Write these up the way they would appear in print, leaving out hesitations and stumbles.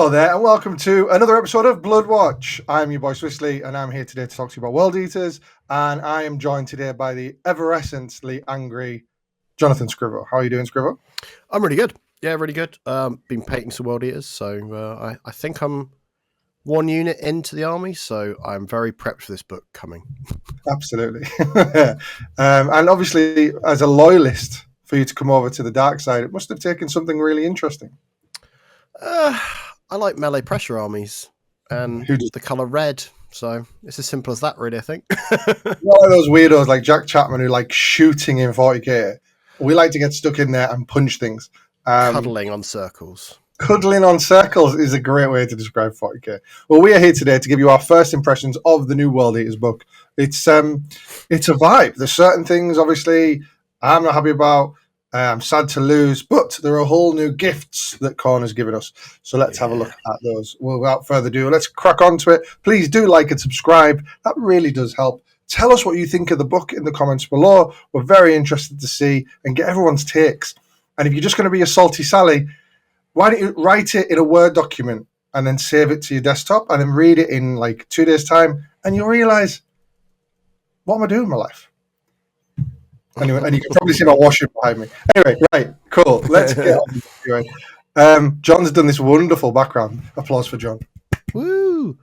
Hello there, and welcome to another episode of Bloodwatch. I'm your boy Swissley, and I'm here today to talk to you about World Eaters. And I am joined today by the ever-essentially angry Jonathan Scrivo. How are you doing, Scrivo? I'm really good. Yeah, really good. Been painting some World Eaters, so I think I'm one unit into the army, so I'm very prepped for this book coming. Absolutely. And obviously, as a loyalist, for you to come over to the dark side, it must have taken something really interesting. I like melee pressure armies and the colour red, so it's as simple as that, really, I think. One of those weirdos like Jack Chapman who like shooting in 40k. We like to get stuck in there and punch things. Cuddling on circles. Cuddling on circles is a great way to describe 40k. Well, we are here today to give you our first impressions of the new World Eaters book. It's a vibe. There's certain things, obviously, I'm not happy about. I'm sad to lose, but there are whole new gifts that Khorne has given us. So let's have a look at those. Well, without further ado, let's crack on to it. Please do like and subscribe. That really does help. Tell us what you think of the book in the comments below. We're very interested to see and get everyone's takes. And if you're just going to be a salty Sally, why don't you write it in a Word document and then save it to your desktop and then read it in like 2 days' time, and you'll realise, what am I doing in my life? Anyway, and you can probably see my washing behind me. Anyway, right, cool. Let's get on. John's done this wonderful background. Applause for John. Woo!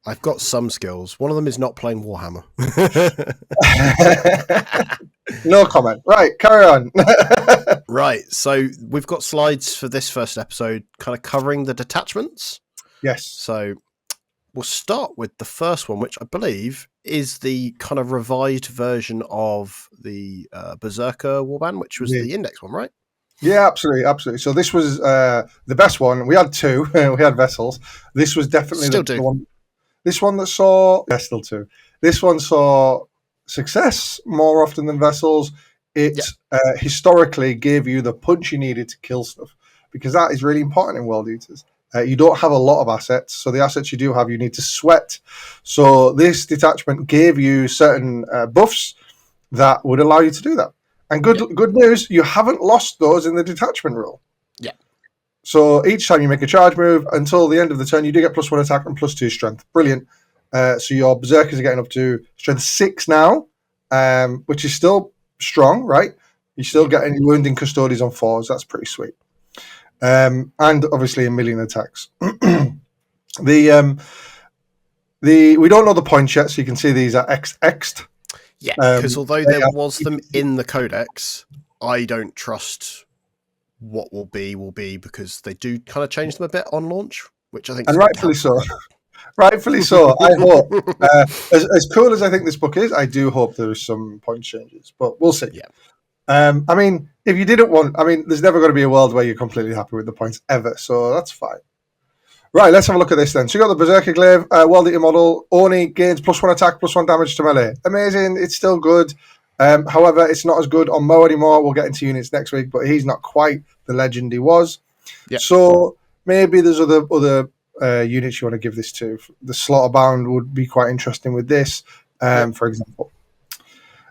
I've got some skills. One of them is not playing Warhammer. No comment. Right, carry on. Right, so we've got slides for this first episode kind of covering the detachments. Yes. So we'll start with the first one, which I believe is the kind of revised version of the Berzerker Warband, which was the index one, right? Yeah, absolutely, absolutely. So this was the best one. We had two. We had vessels. This was definitely the one. This one that saw... Yeah, still two. This one saw success more often than vessels. It historically gave you the punch you needed to kill stuff, because that is really important in World Eaters. You don't have a lot of assets, so the assets you do have, you need to sweat. So this detachment gave you certain buffs that would allow you to do that. And good news, you haven't lost those in the detachment rule. Yeah. So each time you make a charge move, until the end of the turn, you do get +1 attack and +2 strength. Brilliant. So your Berserkers are getting up to strength 6 now, which is still strong, right? You're still getting wounding custodies on 4s. That's pretty sweet. And obviously a million attacks. We don't know the points yet, so you can see these are X'd. Yeah, because although there was them in the Codex, I don't trust what will be because they do kind of change them a bit on launch, which I think, and rightfully so. Rightfully so. I hope, as cool as I think this book is, I do hope there is some point changes, but we'll see. Yeah. I mean, if you didn't want, there's never going to be a world where you're completely happy with the points ever, so that's fine. Right, let's have a look at this then. So you got the Berzerker Glaive, World Eater model, only gains +1 attack, +1 damage to melee. Amazing, it's still good. However, it's not as good on Mo anymore. We'll get into units next week, but he's not quite the legend he was. Yep. So maybe there's other units you want to give this to. The Slaughterband would be quite interesting with this, for example.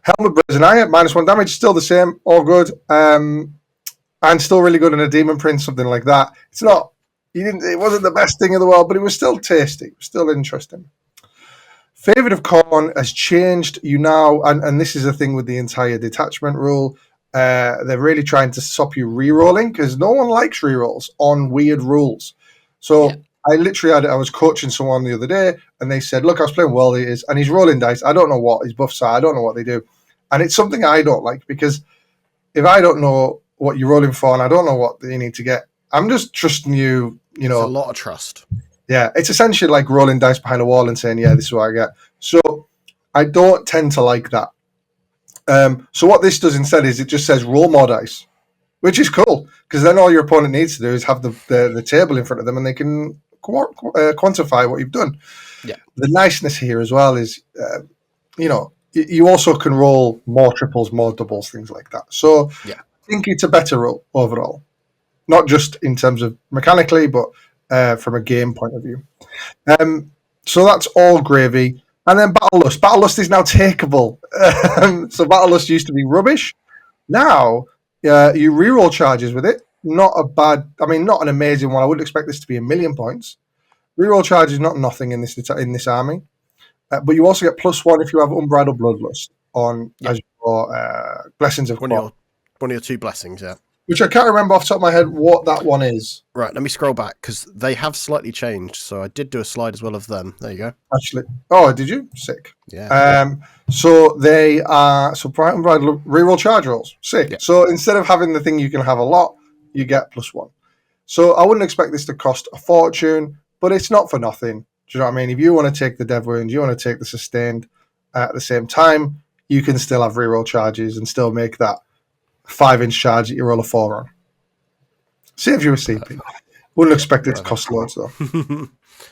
Helmet Brazen -1 damage, still the same, all good. And still really good in a Demon Prince, something like that. It's not, it wasn't the best thing in the world, but it was still tasty. It was still interesting. Favorite of Khorne has changed you now, and this is the thing with the entire detachment rule. They're really trying to stop you re-rolling, because no one likes re-rolls on weird rules. So I literally I was coaching someone the other day, and they said, look, I was playing World Eaters, and he's rolling dice. I don't know what his buffs are. I don't know what they do. And it's something I don't like, because if I don't know what you're rolling for and I don't know what you need to get, I'm just trusting you, There's a lot of trust. Yeah, it's essentially like rolling dice behind a wall and saying, yeah, this is what I get. So I don't tend to like that. So what this does instead is it just says roll more dice, which is cool, because then all your opponent needs to do is have the table in front of them, and they can quantify what you've done. Yeah. The niceness here as well is, you also can roll more triples, more doubles, things like that. So I think it's a better rule overall, not just in terms of mechanically, but from a game point of view. So that's all gravy. And then Battle Lust. Battle Lust is now takeable. So Battle Lust used to be rubbish. Now you reroll charges with it, not a bad. I mean, not an amazing one. I wouldn't expect this to be 1,000,000 points. Reroll charge is not nothing in this army, but you also get +1 if you have Unbridled Bloodlust on as your Blessings of Khorne. One of your 2 blessings, yeah. Which I can't remember off the top of my head what that one is. Right, let me scroll back because they have slightly changed. So I did do a slide as well of them. There you go. Actually, oh, did you? Sick. Yeah. So they are Bright Unbridled reroll charge rolls. Sick. Yeah. So instead of having the thing you can have a lot, you get +1. So I wouldn't expect this to cost a fortune, but it's not for nothing. Do you know what I mean? If you want to take the Dev Wound, you want to take the Sustained at the same time, you can still have reroll charges and still make that 5-inch charge that you roll a 4 on. Save you a CP. Wouldn't expect it to cost loads though.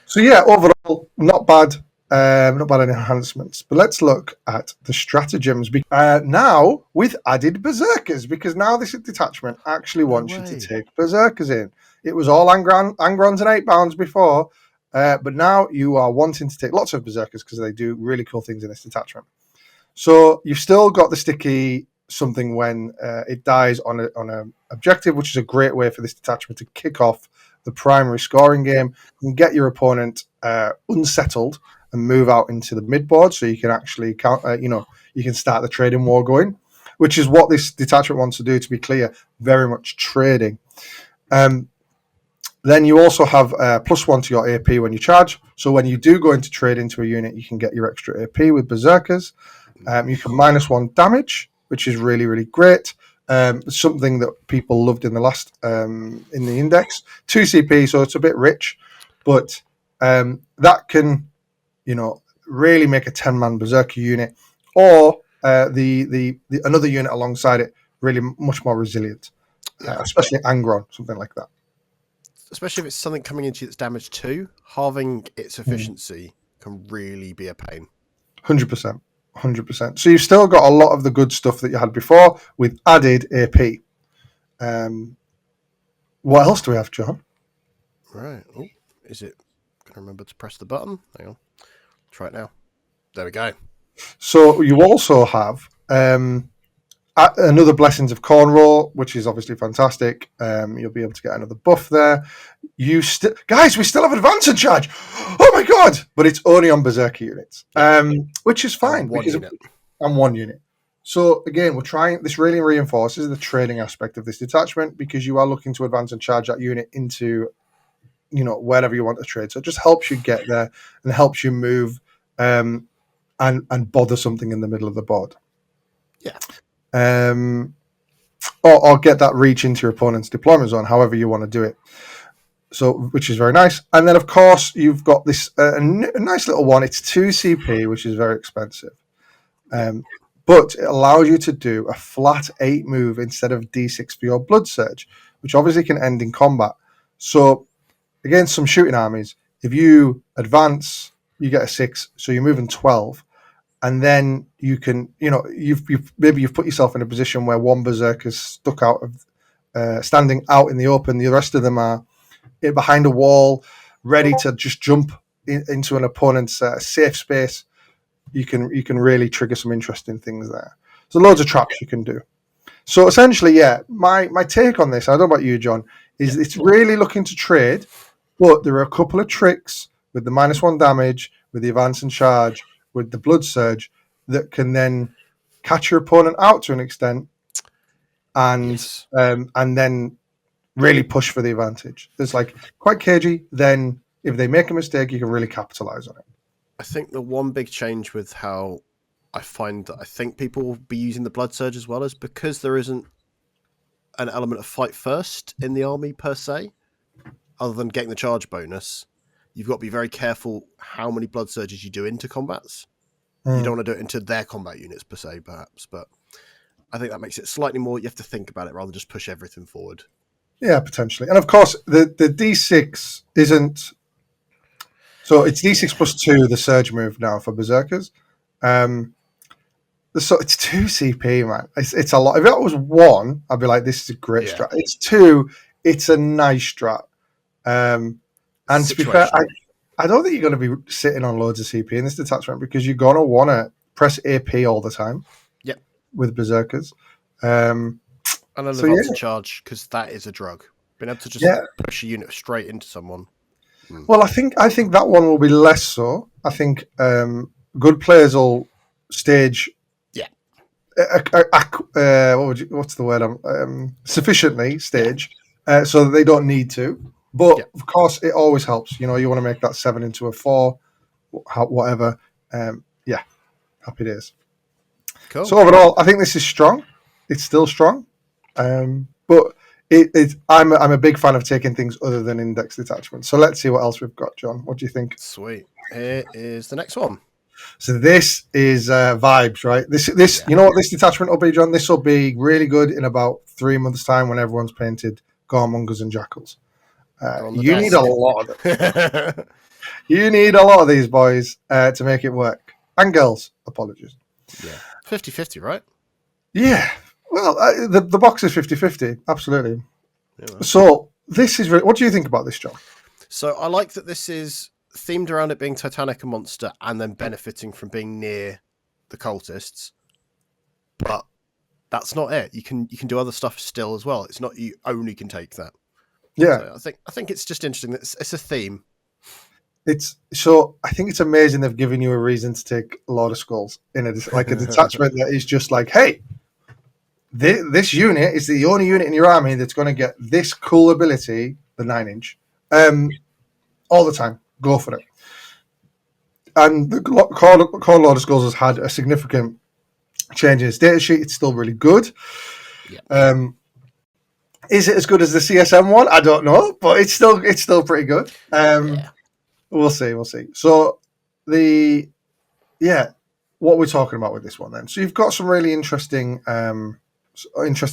So yeah, overall, not bad. Not bad enhancements. But let's look at the stratagems. Now with added Berzerkers, because now this detachment actually wants you to take Berzerkers in. It was all Angrons and 8-bounds before, but now you are wanting to take lots of Berzerkers because they do really cool things in this detachment. So you've still got the sticky something when it dies on an objective, which is a great way for this detachment to kick off the primary scoring game and get your opponent unsettled and move out into the midboard, so you can actually count. You can start the trading war going, which is what this detachment wants to do. To be clear, very much trading. Then you also have +1 to your AP when you charge. So when you do go into trade into a unit, you can get your extra AP with Berzerkers. You can -1 damage, which is really, really great. Something that people loved in the last in the index. 2 CP, so it's a bit rich, but that can, really make a 10-man Berserker unit, or the another unit alongside it really much more resilient, especially Angron, something like that. Especially if it's something coming into you that's damaged too, halving its efficiency can really be a pain. 100%. 100%. So you've still got a lot of the good stuff that you had before with added AP. What else do we have, John? Right. Oh, is it? Can I remember to press the button? Hang on. Try it now. There we go. So you also have another Blessings of Khorne, which is obviously fantastic. You'll be able to get another buff there. Guys, we still have advance and charge. Oh my god! But it's only on Berserker units, which is fine. And one unit. So again, we're trying. This really reinforces the trading aspect of this detachment, because you are looking to advance and charge that unit into, wherever you want to trade. So it just helps you get there and helps you move and bother something in the middle of the board. Yeah. Or get that reach into your opponent's deployment zone, however you want to do it. So, which is very nice. And then, of course, you've got this a nice little one. It's 2 CP, which is very expensive. But it allows you to do a flat 8 move instead of D6 for your Blood Surge, which obviously can end in combat. So, against some shooting armies, if you advance, you get a 6, so you're moving 12. And then you can, you've put yourself in a position where one Berserker's stuck out of, standing out in the open. The rest of them are behind a wall, ready to just jump into an opponent's safe space. You can really trigger some interesting things there. So loads of traps you can do. So essentially, yeah, my take on this, I don't know about you, John, is it's really looking to trade, but there are a couple of tricks with the -1 damage, with the advance and charge, with the Blood Surge, that can then catch your opponent out to an extent, and then really push for the advantage. It's like quite cagey. Then if they make a mistake, you can really capitalize on it. I think the one big change with how I find that I think people will be using the Blood Surge as well is because there isn't an element of fight first in the army per se, other than getting the charge bonus. You've got to be very careful how many Blood Surges you do into combats. You don't want to do it into their combat units per se, perhaps, but I think that makes it slightly more, you have to think about it rather than just push everything forward. Yeah, potentially. And of course, the D6 isn't... So it's D6 +2, the Surge move now for Berserkers. So it's 2 CP, man. It's a lot. If that was 1, I'd be like, this is a great strat. It's 2, it's a nice strat. And to be fair, I don't think you're going to be sitting on loads of CP in this detachment, because you're going to want to press AP all the time. Yep. With Berserkers. I And I So live up yeah, to charge because that is a drug. Being able to just yeah. push a unit straight into someone. Well, I think that one will be less so. I think good players will stage. Yeah. What's the word? Sufficiently Yeah. stage, so that they don't need to. But Yeah. of course, it always helps. You know, you want to make that 7 into a 4, whatever. Yeah, happy days. Cool. So overall, I think this is strong. It's still strong, but I'm a big fan of taking things other than index detachments. So let's see what else we've got, John. What do you think? Sweet. Here is the next one. So this is vibes, right? This Yeah. You know what this detachment will be, John? This will be really good in about 3 months' time when everyone's painted Goremongers and Jackals. They're on the You need a desk. lot of them. You need a lot of these boys to make it work. And girls, apologies. Yeah. 50-50, right? Yeah. Well, the box is 50-50, absolutely. Yeah. So this is what do you think about this, John? So I like that this is themed around it being Titanic and monster and then benefiting from being near the cultists. But that's not it. You can do other stuff still as well. It's not you only can take that. Yeah. So I think it's just interesting that it's a theme. I think it's amazing they've given you a reason to take Lord of Skulls in a detachment that is just like, hey, this unit is the only unit in your army that's going to get this cool ability, the 9-inch, all the time. Go for it. And the Khorne Lord of Skulls has had a significant change in its data sheet. It's still really good. Yeah. Is it as good as the CSM one? I don't know, but it's still pretty good. Yeah. We'll see. So what we're talking about with this one then. So you've got some really interesting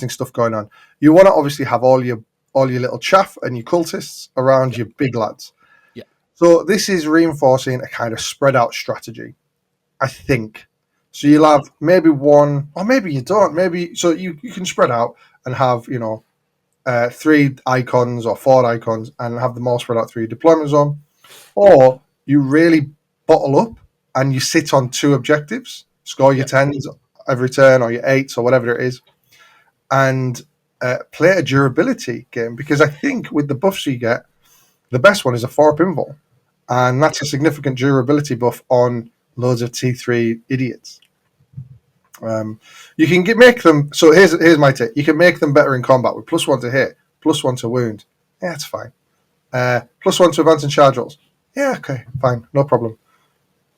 stuff going on. You want to obviously have all your little chaff and your cultists around your big lads. Yeah. So this is reinforcing a kind of spread out strategy, I think. So you'll have maybe one, or maybe you don't. Maybe so you can spread out and have 3 icons or 4 icons and have them all spread out through your deployment zone, or you really bottle up and you sit on 2 objectives, score your 10s every turn or your 8s or whatever it is, and play a durability game, because I think with the buffs you get, the best one is a 4-up invul, and that's a significant durability buff on loads of T3 idiots. You can make them. So here's my tip: you can make them better in combat with +1 to hit, +1 to wound. Yeah, that's fine. +1 to advance and charge rolls. Yeah, okay, fine, no problem.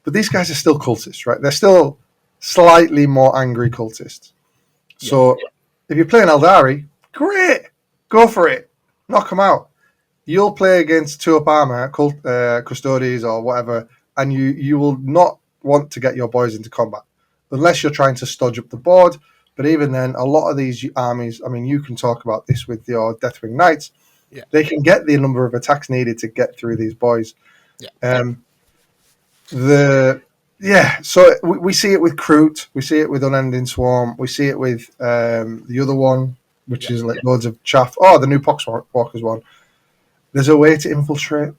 But these guys are still cultists, right? They're still slightly more angry cultists. So if you're playing Eldari, great, go for it, knock them out. You'll play against 2-up armor, Custodes or whatever, and you will not want to get your boys into combat unless you're trying to stodge up the board. But even then, a lot of these armies, I mean, you can talk about this with your Deathwing Knights. Yeah. They can get the number of attacks needed to get through these boys. Yeah. So we see it with Kroot, we see it with Unending Swarm, we see it with the other one, which is like loads of chaff. Oh, the new Poxwalkers one. There's a way to infiltrate.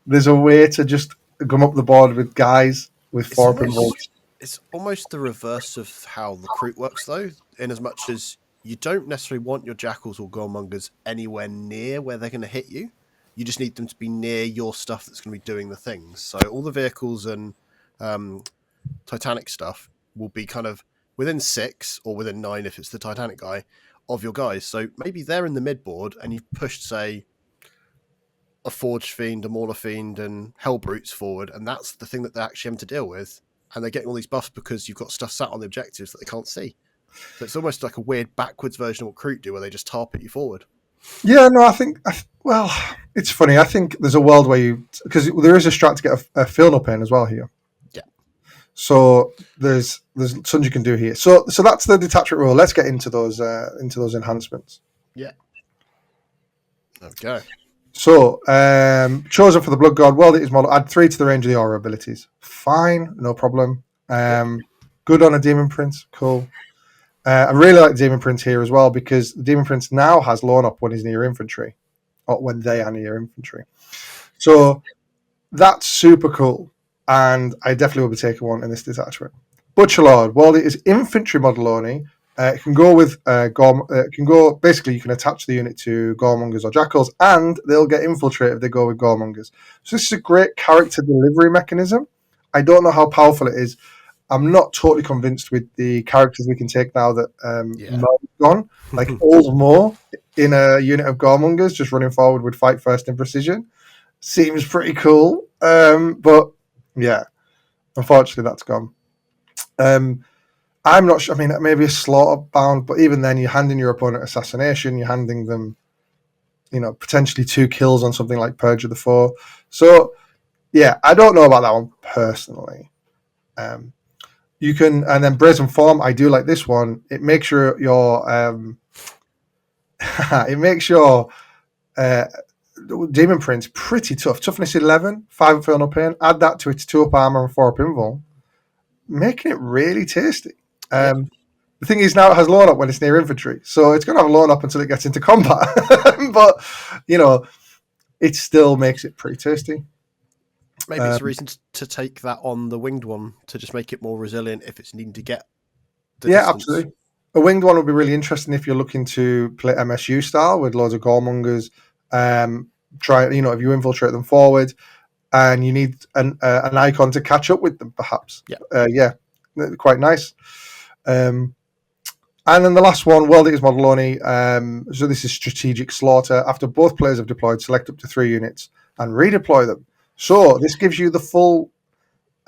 There's a way to just come up the board with guys with 4-up involved. It's almost the reverse of how the Kroot works, though, in as much as you don't necessarily want your Jackals or Goremongers anywhere near where they're going to hit you. You just need them to be near your stuff that's going to be doing the things. So all the vehicles and Titanic stuff will be kind of within 6 or within 9 if it's the Titanic guy of your guys. So maybe they're in the mid board and you've pushed, say, a Forge Fiend, a Mauler Fiend, and Hell Brutes forward, and that's the thing that they're actually having to deal with. And they're getting all these buffs because you've got stuff sat on the objectives that they can't see. So it's almost like a weird backwards version of what Kroot do, where they just target you forward. Yeah, no, it's funny. I think there's a world where because there is a strat to get a fill up in as well here. Yeah. So there's something you can do here. So that's the detachment rule. Let's get into those enhancements. Yeah. Okay. So, chosen for the Blood God, World Eaters model, add 3 to the range of the aura abilities. Fine, no problem. Good on a Demon Prince, cool. I really like Demon Prince here as well, because the Demon Prince now has Lorn up when he's near infantry, or when they are near infantry. So, that's super cool, and I definitely will be taking one in this detachment. Butcher Lord, World Eaters infantry model only, It can go with it can go basically. You can attach the unit to Goremongers or Jackals, and they'll get infiltrated if they go with Goremongers. So this is a great character delivery mechanism. I don't know how powerful it is. I'm not totally convinced with the characters we can take now that Mo's gone. Like old Mo in a unit of Goremongers just running forward with fight first and precision seems pretty cool. But yeah, unfortunately that's gone. I'm not sure. I mean, maybe a Slaughterband, but even then, you're handing your opponent assassination. You're handing them, potentially 2 kills on something like Purge of the Foe. So, yeah, I don't know about that one personally. You can, and then Brazen Form. I do like this one. It makes your it makes your Demon Prince pretty tough. Toughness 11, 5 Infernal Pain. Add that to its 2 up armor and 4 up invul, making it really tasty. The thing is now it has loan up when it's near infantry, so it's going to have a loan up until it gets into combat. But it still makes it pretty tasty. Maybe it's a reason to take that on the winged one to just make it more resilient if it's needing to get. Yeah, absolutely. A winged one would be really interesting if you're looking to play MSU style with loads of Goremongers. If you infiltrate them forward, and you need an icon to catch up with them, perhaps. Yeah, quite nice. And then the last one, World Eaters model only. So this is strategic slaughter. After both players have deployed, select up to 3 units and redeploy them. So this gives you the full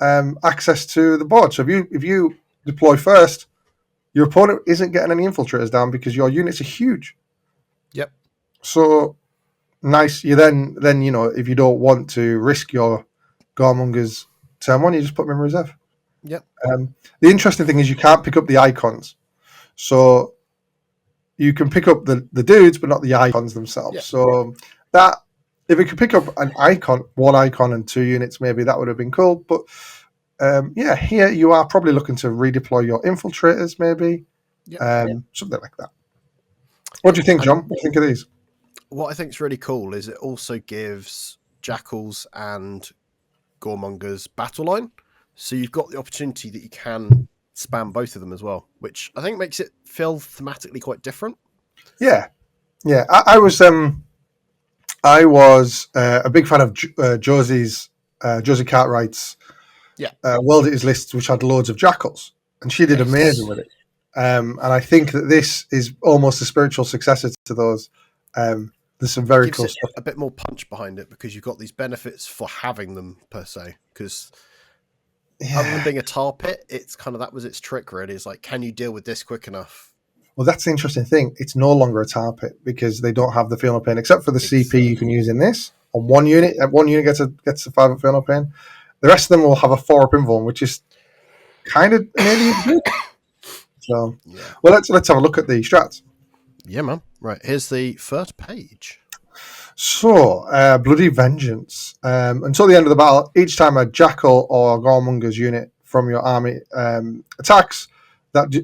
access to the board. So if you deploy first, your opponent isn't getting any infiltrators down because your units are huge. Yep. So nice. You then if you don't want to risk your Goremongers turn 1, you just put them in reserve. Yep. The interesting thing is you can't pick up the icons. So you can pick up the dudes, but not the icons themselves. Yeah. So that if it could pick up an icon, 1 icon and 2 units, maybe that would have been cool. But here you are probably looking to redeploy your infiltrators, maybe something like that. What do you think, John? What do you think of these? What I think is really cool is it also gives Jackals and Goremongers battle line. So you've got the opportunity that you can spam both of them as well, which I think makes it feel thematically quite different. Yeah. I was a big fan of Josie Cartwright's World Eaters lists, which had loads of Jackals, and she did amazing with it. And I think that this is almost a spiritual successor to those. There's some very cool stuff. A bit more punch behind it because you've got these benefits for having them per se. Because other than being a tar pit, it's kind of that was its trick. Really, is like, can you deal with this quick enough? Well, that's the interesting thing. It's no longer a tar pit because they don't have the Infernal Pain, except for the CP you can use in this. On one unit, gets a 5 Infernal Pain. The rest of them will have a 4 up invuln, which is kind of nearly good. So, well, let's have a look at the strats. Yeah, man. Right, here's the first page. So, Bloody Vengeance. Until the end of the battle, each time a Jackal or Goremonger's unit from your army attacks,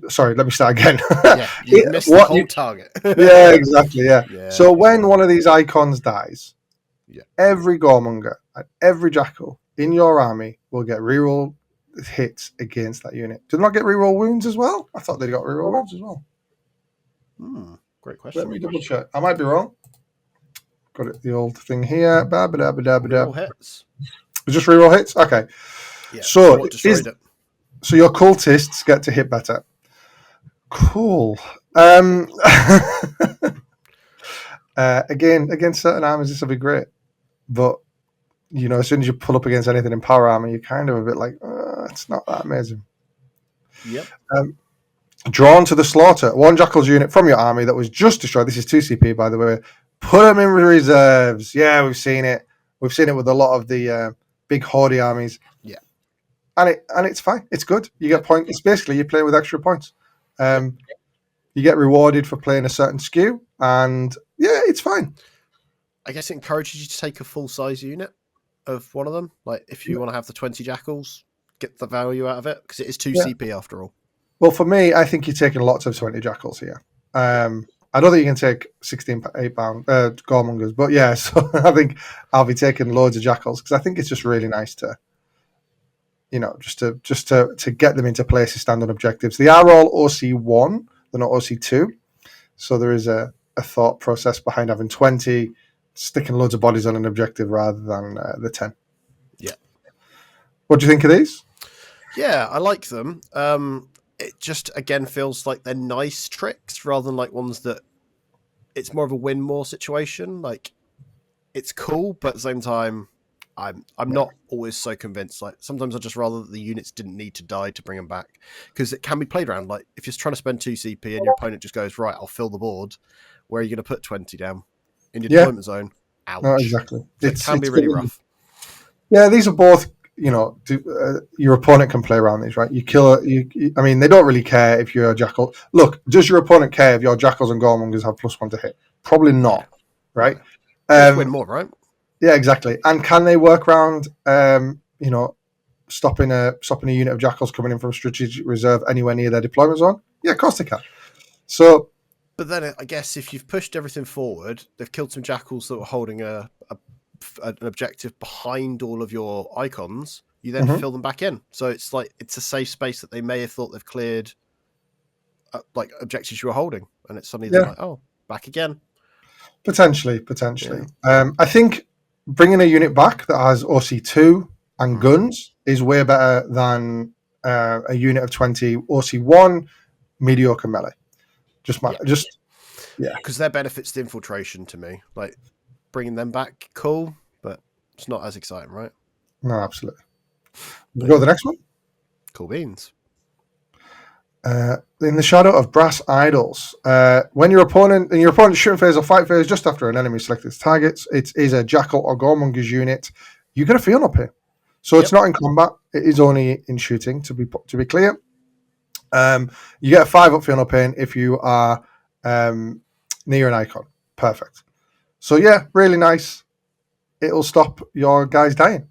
sorry, let me start again. You missed the whole target. Yeah, exactly, yeah. So when one of these icons dies, every Goremonger and every Jackal in your army will get reroll hits against that unit. Do they not get reroll wounds as well? I thought they got reroll wounds as well. Great question. Let me double check. I might be wrong. Got it. The old thing here. Reroll hits. Just reroll hits. Okay. Yeah. So what destroyed it? So your cultists get to hit better. Cool. Again, against certain armies, this will be great. But as soon as you pull up against anything in power armor, you're kind of a bit like, it's not that amazing. Yep. Drawn to the slaughter. 1 Jackal's unit from your army that was just destroyed. This is 2 CP, by the way. Put them in reserves. Yeah, we've seen it. We've seen it with a lot of the big Horde armies. Yeah. And it's fine. It's good. You get points. It's basically you play with extra points. You get rewarded for playing a certain skew. And yeah, it's fine. I guess it encourages you to take a full-size unit of one of them. Like, if you want to have the 20 Jackals, get the value out of it. Because it is 2 CP after all. Well, for me, I think you're taking lots of 20 Jackals here. I don't think you can take 16 8-pound Goremongers, but yeah, so I think I'll be taking loads of Jackals because I think it's just really nice to, just to get them into place as standard objectives. They are all OC1. They're not OC2. So there is a thought process behind having 20, sticking loads of bodies on an objective rather than the 10. Yeah. What do you think of these? Yeah, I like them. It just, again, feels like they're nice tricks rather than like ones that it's more of a win more situation. Like, it's cool, but at the same time, I'm not always so convinced. Like, sometimes I just rather that the units didn't need to die to bring them back, because it can be played around. Like, if you're trying to spend 2 CP and your opponent just goes, right, I'll fill the board, where are you going to put 20 down? In your deployment zone? Ouch. No, exactly. So it can be really rough. Yeah, these are both, your opponent can play around these, right? You kill I mean, they don't really care if you're a Jackal. Look, does your opponent care if your Jackals and Goremongers have +1 to hit? Probably not, right? Win more, right? Yeah, exactly. And can they work around, stopping a unit of Jackals coming in from strategic reserve anywhere near their deployment zone? Yeah, of course they can. So, but then I guess if you've pushed everything forward, they've killed some Jackals that were holding an objective behind all of your icons. You then fill them back in, so it's like it's a safe space that they may have thought they've cleared, like objectives you were holding, and it's suddenly they're like, oh, back again. Potentially. Yeah. I think bringing a unit back that has OC2 and guns is way better than a unit of 20 OC1 mediocre melee. Because their benefits the infiltration to me. Like, bringing them back, cool, but it's not as exciting, right? No, absolutely. We'll go to the next one. Cool beans. In the shadow of brass idols, when your opponent's shooting phase or fight phase just after an enemy selected its targets, it is a Jackal or Goremonger's unit. You get a field up here, so it's not in combat. It is only in shooting. To be clear, you get a 5 up field up in if you are near an icon. Perfect. So yeah, really nice. It'll stop your guys dying,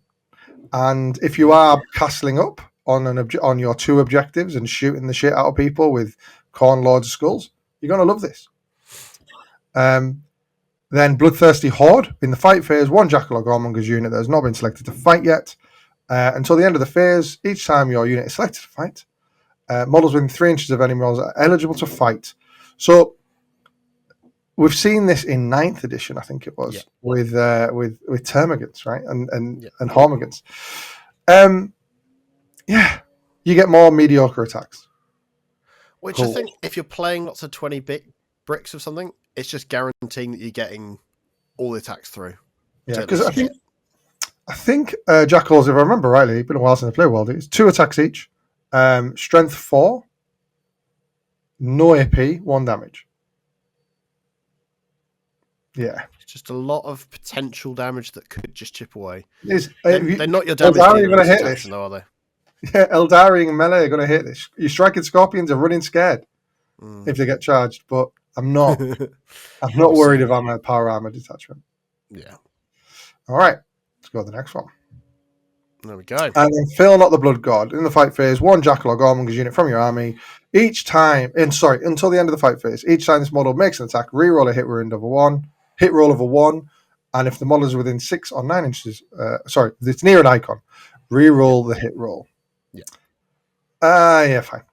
and if you are castling up on your 2 objectives and shooting the shit out of people with Khorne Lords of Skulls, you're going to love this. Then Bloodthirsty Horde. In the fight phase, 1 Jackal or Goremonger's unit that has not been selected to fight yet. Until the end of the phase, each time your unit is selected to fight, models within 3 inches of enemy models are eligible to fight. So we've seen this in 9th edition, I think it was, with Termagants, right? And Hormigans. Yeah, you get more mediocre attacks. Which I think if you're playing lots of 20 bricks of something, it's just guaranteeing that you're getting all the attacks through. Yeah, because I think Jackals, if I remember rightly, it's been a while since I played World Eaters, 2 attacks each, strength 4, no AP, 1 damage. Yeah. Just a lot of potential damage that could just chip away. They're not your damage dealers going to hit this, though, are they? Yeah, Eldari and Melee are going to hit this. Your striking Scorpions are running scared if they get charged, but I'm not. I'm not worried if I'm a power armor detachment. Yeah. All right, let's go to the next one. There we go. And then Phil, not the Blood God. In the fight phase, 1 Jackal or Goremonger's unit from your army. Until the end of the fight phase, each time this model makes an attack, reroll a hit roll of a 1, and if the model is within 6 or 9 inches, if it's near an icon, reroll the hit roll. Yeah. Fine.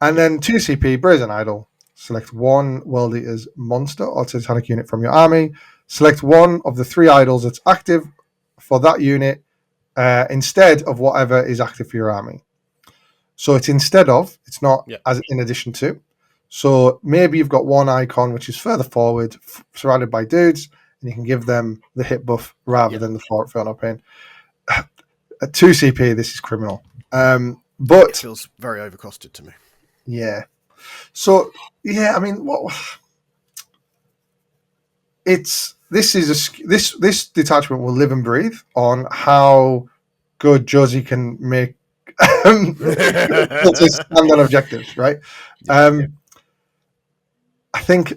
And then 2 CP, Brazen Idol. Select 1 World Eaters monster or Titanic unit from your army. Select 1 of the 3 idols that's active for that unit instead of whatever is active for your army. So it's instead of, it's not as in addition to. So maybe you've got 1 icon which is further forward, surrounded by dudes, and you can give them the hit buff rather than the fort fail up in. At 2 CP, this is criminal. But it feels very overcosted to me. Yeah. So I mean, this detachment will live and breathe on how good Josie can make stand on objectives, right? I think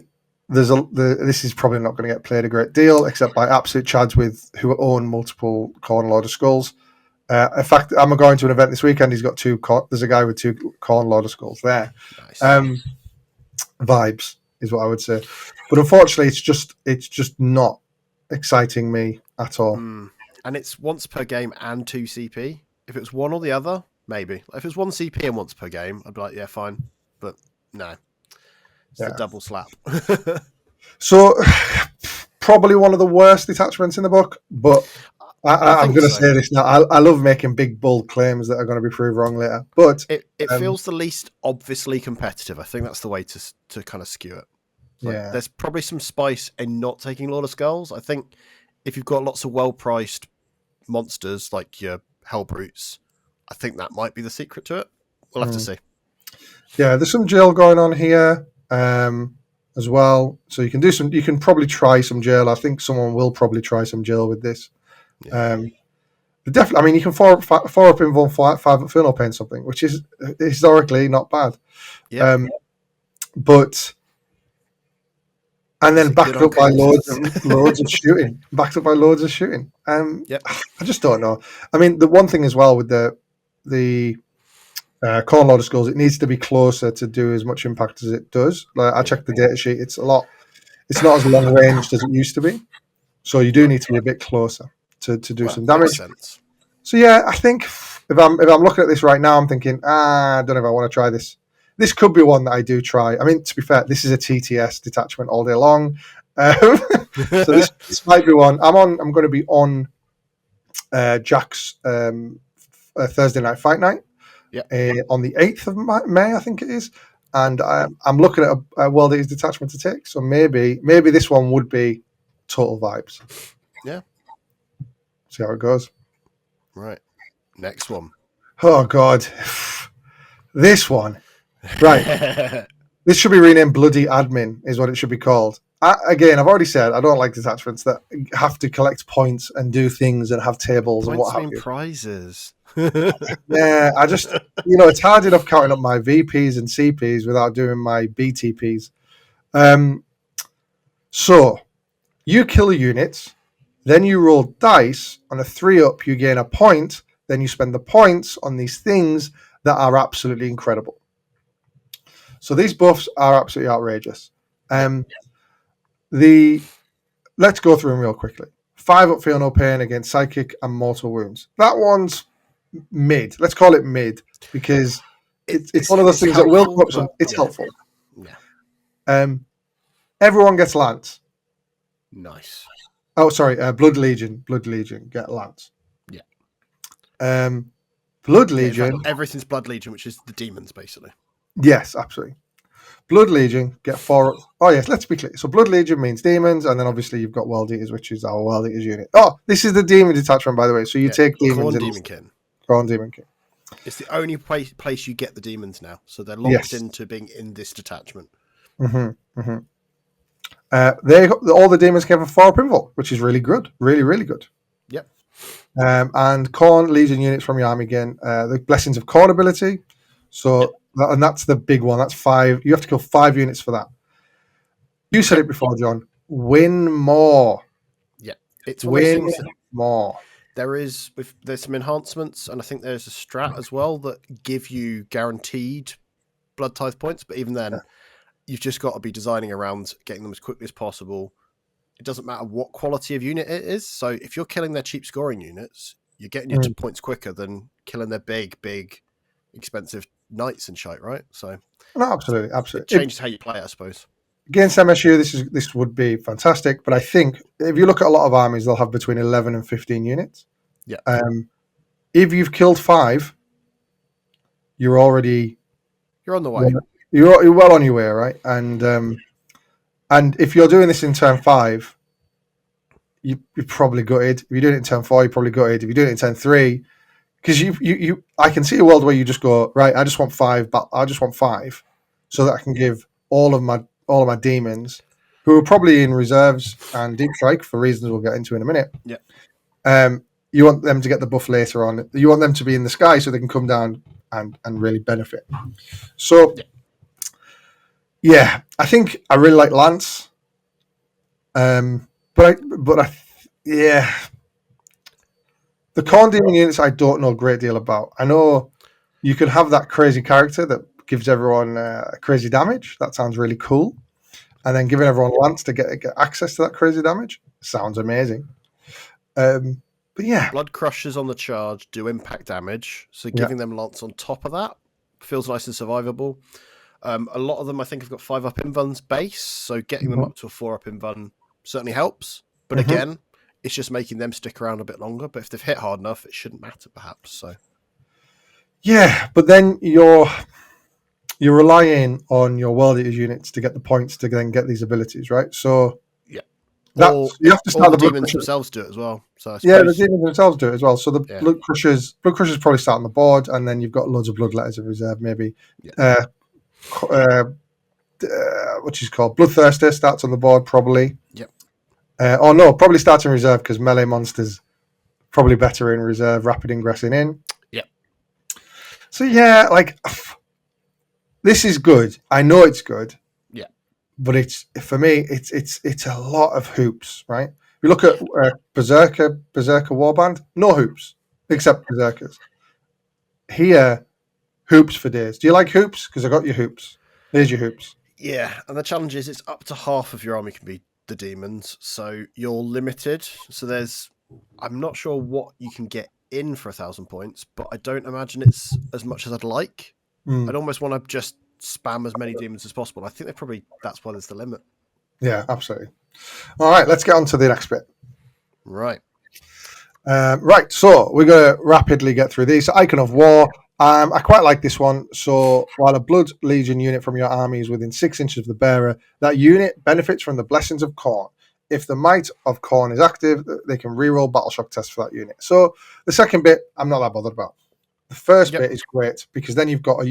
this is probably not going to get played a great deal, except by absolute chads who own multiple Khorne Lord of Skulls. In fact, I'm going to an event this weekend. He's got 2. There's a guy with 2 Khorne Lord of Skulls there. Nice. Vibes is what I would say, but unfortunately, it's just not exciting me at all. And it's once per game and 2 CP. If it was one or the other, maybe. If it was 1 CP and once per game, I'd be like, yeah, fine. But no. It's the double slap. So, probably one of the worst detachments in the book, but I'm going to say this now. I love making big, bold claims that are going to be proved wrong later. But it feels the least obviously competitive. I think that's the way to kind of skew it. Like, there's probably some spice in not taking Lord of Skulls. I think if you've got lots of well-priced monsters like your Hellbrutes, I think that might be the secret to it. We'll have to see. Yeah, there's some jail going on here as well. So you can do some. You can probably try some jail. I think someone will probably try some jail with this. Yeah. Definitely. I mean, you can four up involve 5 up Feel No Pain something, which is historically not bad. Yeah. But and then backed up by loads of shooting. Backed up by loads of shooting. I just don't know. I mean, the one thing as well with the Khorne Lord of Skulls, it needs to be closer to do as much impact as it does. Like I checked the data sheet, it's not as long ranged as it used to be. So you do need to be a bit closer to do some damage. Sense. So yeah, I think if I'm looking at this right now, I'm thinking, I don't know if I want to try this. This could be one that I do try. I mean, to be fair, this is a TTS detachment all day long. So this might be one. I'm going to be on Jack's Thursday night fight night. On the 8th of May, I think it is. And I'm looking at a World Eaters detachment to take. So maybe this one would be total vibes. Yeah. See how it goes. Right. Next one. Oh, God. This one. Right. This should be renamed Bloody Admin, is what it should be called. Again, I've already said I don't like detachments that have to collect points and do things and have tables and what have you. Prizes. Yeah, I just, it's hard enough counting up my VPs and CPs without doing my BTPs. So, you kill units, then you roll dice. On a 3-up, you gain a point. Then you spend the points on these things that are absolutely incredible. So these buffs are absolutely outrageous. Let's go through them real quickly. 5-up Feel No Pain against Psychic and Mortal Wounds. That one's mid. Let's call it mid because it's one of those things that will come up. It's helpful. Yeah. Everyone gets Lance. Nice. Oh, sorry. Blood Legion get Lance. Yeah. Blood Legion. In fact, everything's Blood Legion, which is the demons, basically. Yes, absolutely. Blood Legion get 4. Oh, yes, let's be clear. So Blood Legion means demons, and then obviously you've got World Eaters, which is our World Eaters unit. Oh, this is the demon detachment, by the way. So you take demons. Khorne Daemonkin. Khorne Daemonkin. It's the only place you get the demons now. So they're locked into being in this detachment. Mm-hmm. Mm-hmm. All the demons came for 4 pinfall, which is really good. Really, really good. Yep. And Khorne Legion units from your army again. The Blessings of Khorne ability. So, and that's the big one. That's 5. You have to kill 5 units for that. You said it before, John. Win more. Yeah. It's win more. There's some enhancements, and I think there's a strat as well that give you guaranteed Blood Tithe points. But even then, you've just got to be designing around getting them as quickly as possible. It doesn't matter what quality of unit it is. So if you're killing their cheap scoring units, you're getting your points quicker than killing their big, expensive knights and shite, right? So no, absolutely. It changes how you play, I suppose. Against MSU, this would be fantastic. But I think if you look at a lot of armies, they'll have between 11 and 15 units. Yeah. If you've killed 5, you're on the way. You're well on your way, right? And if you're doing this in turn 5, you're probably gutted. If you're doing it in turn 4, you're probably gutted. If you're doing it in turn 3, because I can see a world where you just go, right, I just want 5, but I just want 5, so that I can give all of my demons, who are probably in reserves and deep strike for reasons we'll get into in a minute. Yeah. You want them to get the buff later on. You want them to be in the sky so they can come down and really benefit. So, yeah, I think I really like Lance. The Khorne Demon units I don't know a great deal about. I know you can have that crazy character that gives everyone crazy damage. That sounds really cool. And then giving everyone Lance to get access to that crazy damage sounds amazing. But yeah. Blood Crushers on the charge do impact damage, so giving them Lance on top of that feels nice and survivable. A lot of them, I think, have got 5-up invuns base, so getting them up to a 4-up invun certainly helps. But again, it's just making them stick around a bit longer. But if they've hit hard enough, it shouldn't matter, perhaps. So, yeah, but then you're relying on your World Eaters units to get the points to then get these abilities, right? So yeah. you have to start the the demons themselves do it as well. So yeah, the demons themselves do it as well. So the Yeah. blood crushers probably start on the board, and then you've got loads of bloodletters in reserve, maybe. Yeah. Which is called Bloodthirster starts on the board probably. Yep. Or no, probably starts in reserve because melee monsters probably better in reserve, rapid ingressing in. Yep. So yeah, like this is good. I know it's good. Yeah. But it's for me, it's a lot of hoops, right? If you look at Berzerker Warband, no hoops except Berserkers. Here, hoops for days. Do you like hoops? Because I got your hoops. There's your hoops. Yeah, and the challenge is it's up to half of your army can be the demons, so you're limited. So I'm not sure what you can get in for 1,000 points, but I don't imagine it's as much as I'd like. I'd almost want to just spam as many demons as possible. I think that's why there's the limit. Yeah, absolutely. All right, let's get on to the next bit. Right. Right, so we're going to rapidly get through these. Icon of War. I quite like this one. So while a Blood Legion unit from your army is within 6 inches of the bearer, that unit benefits from the Blessings of Khorne. If the Might of Khorne is active, they can reroll Battle Shock tests for that unit. So the second bit, I'm not that bothered about. The first bit is great because then you've got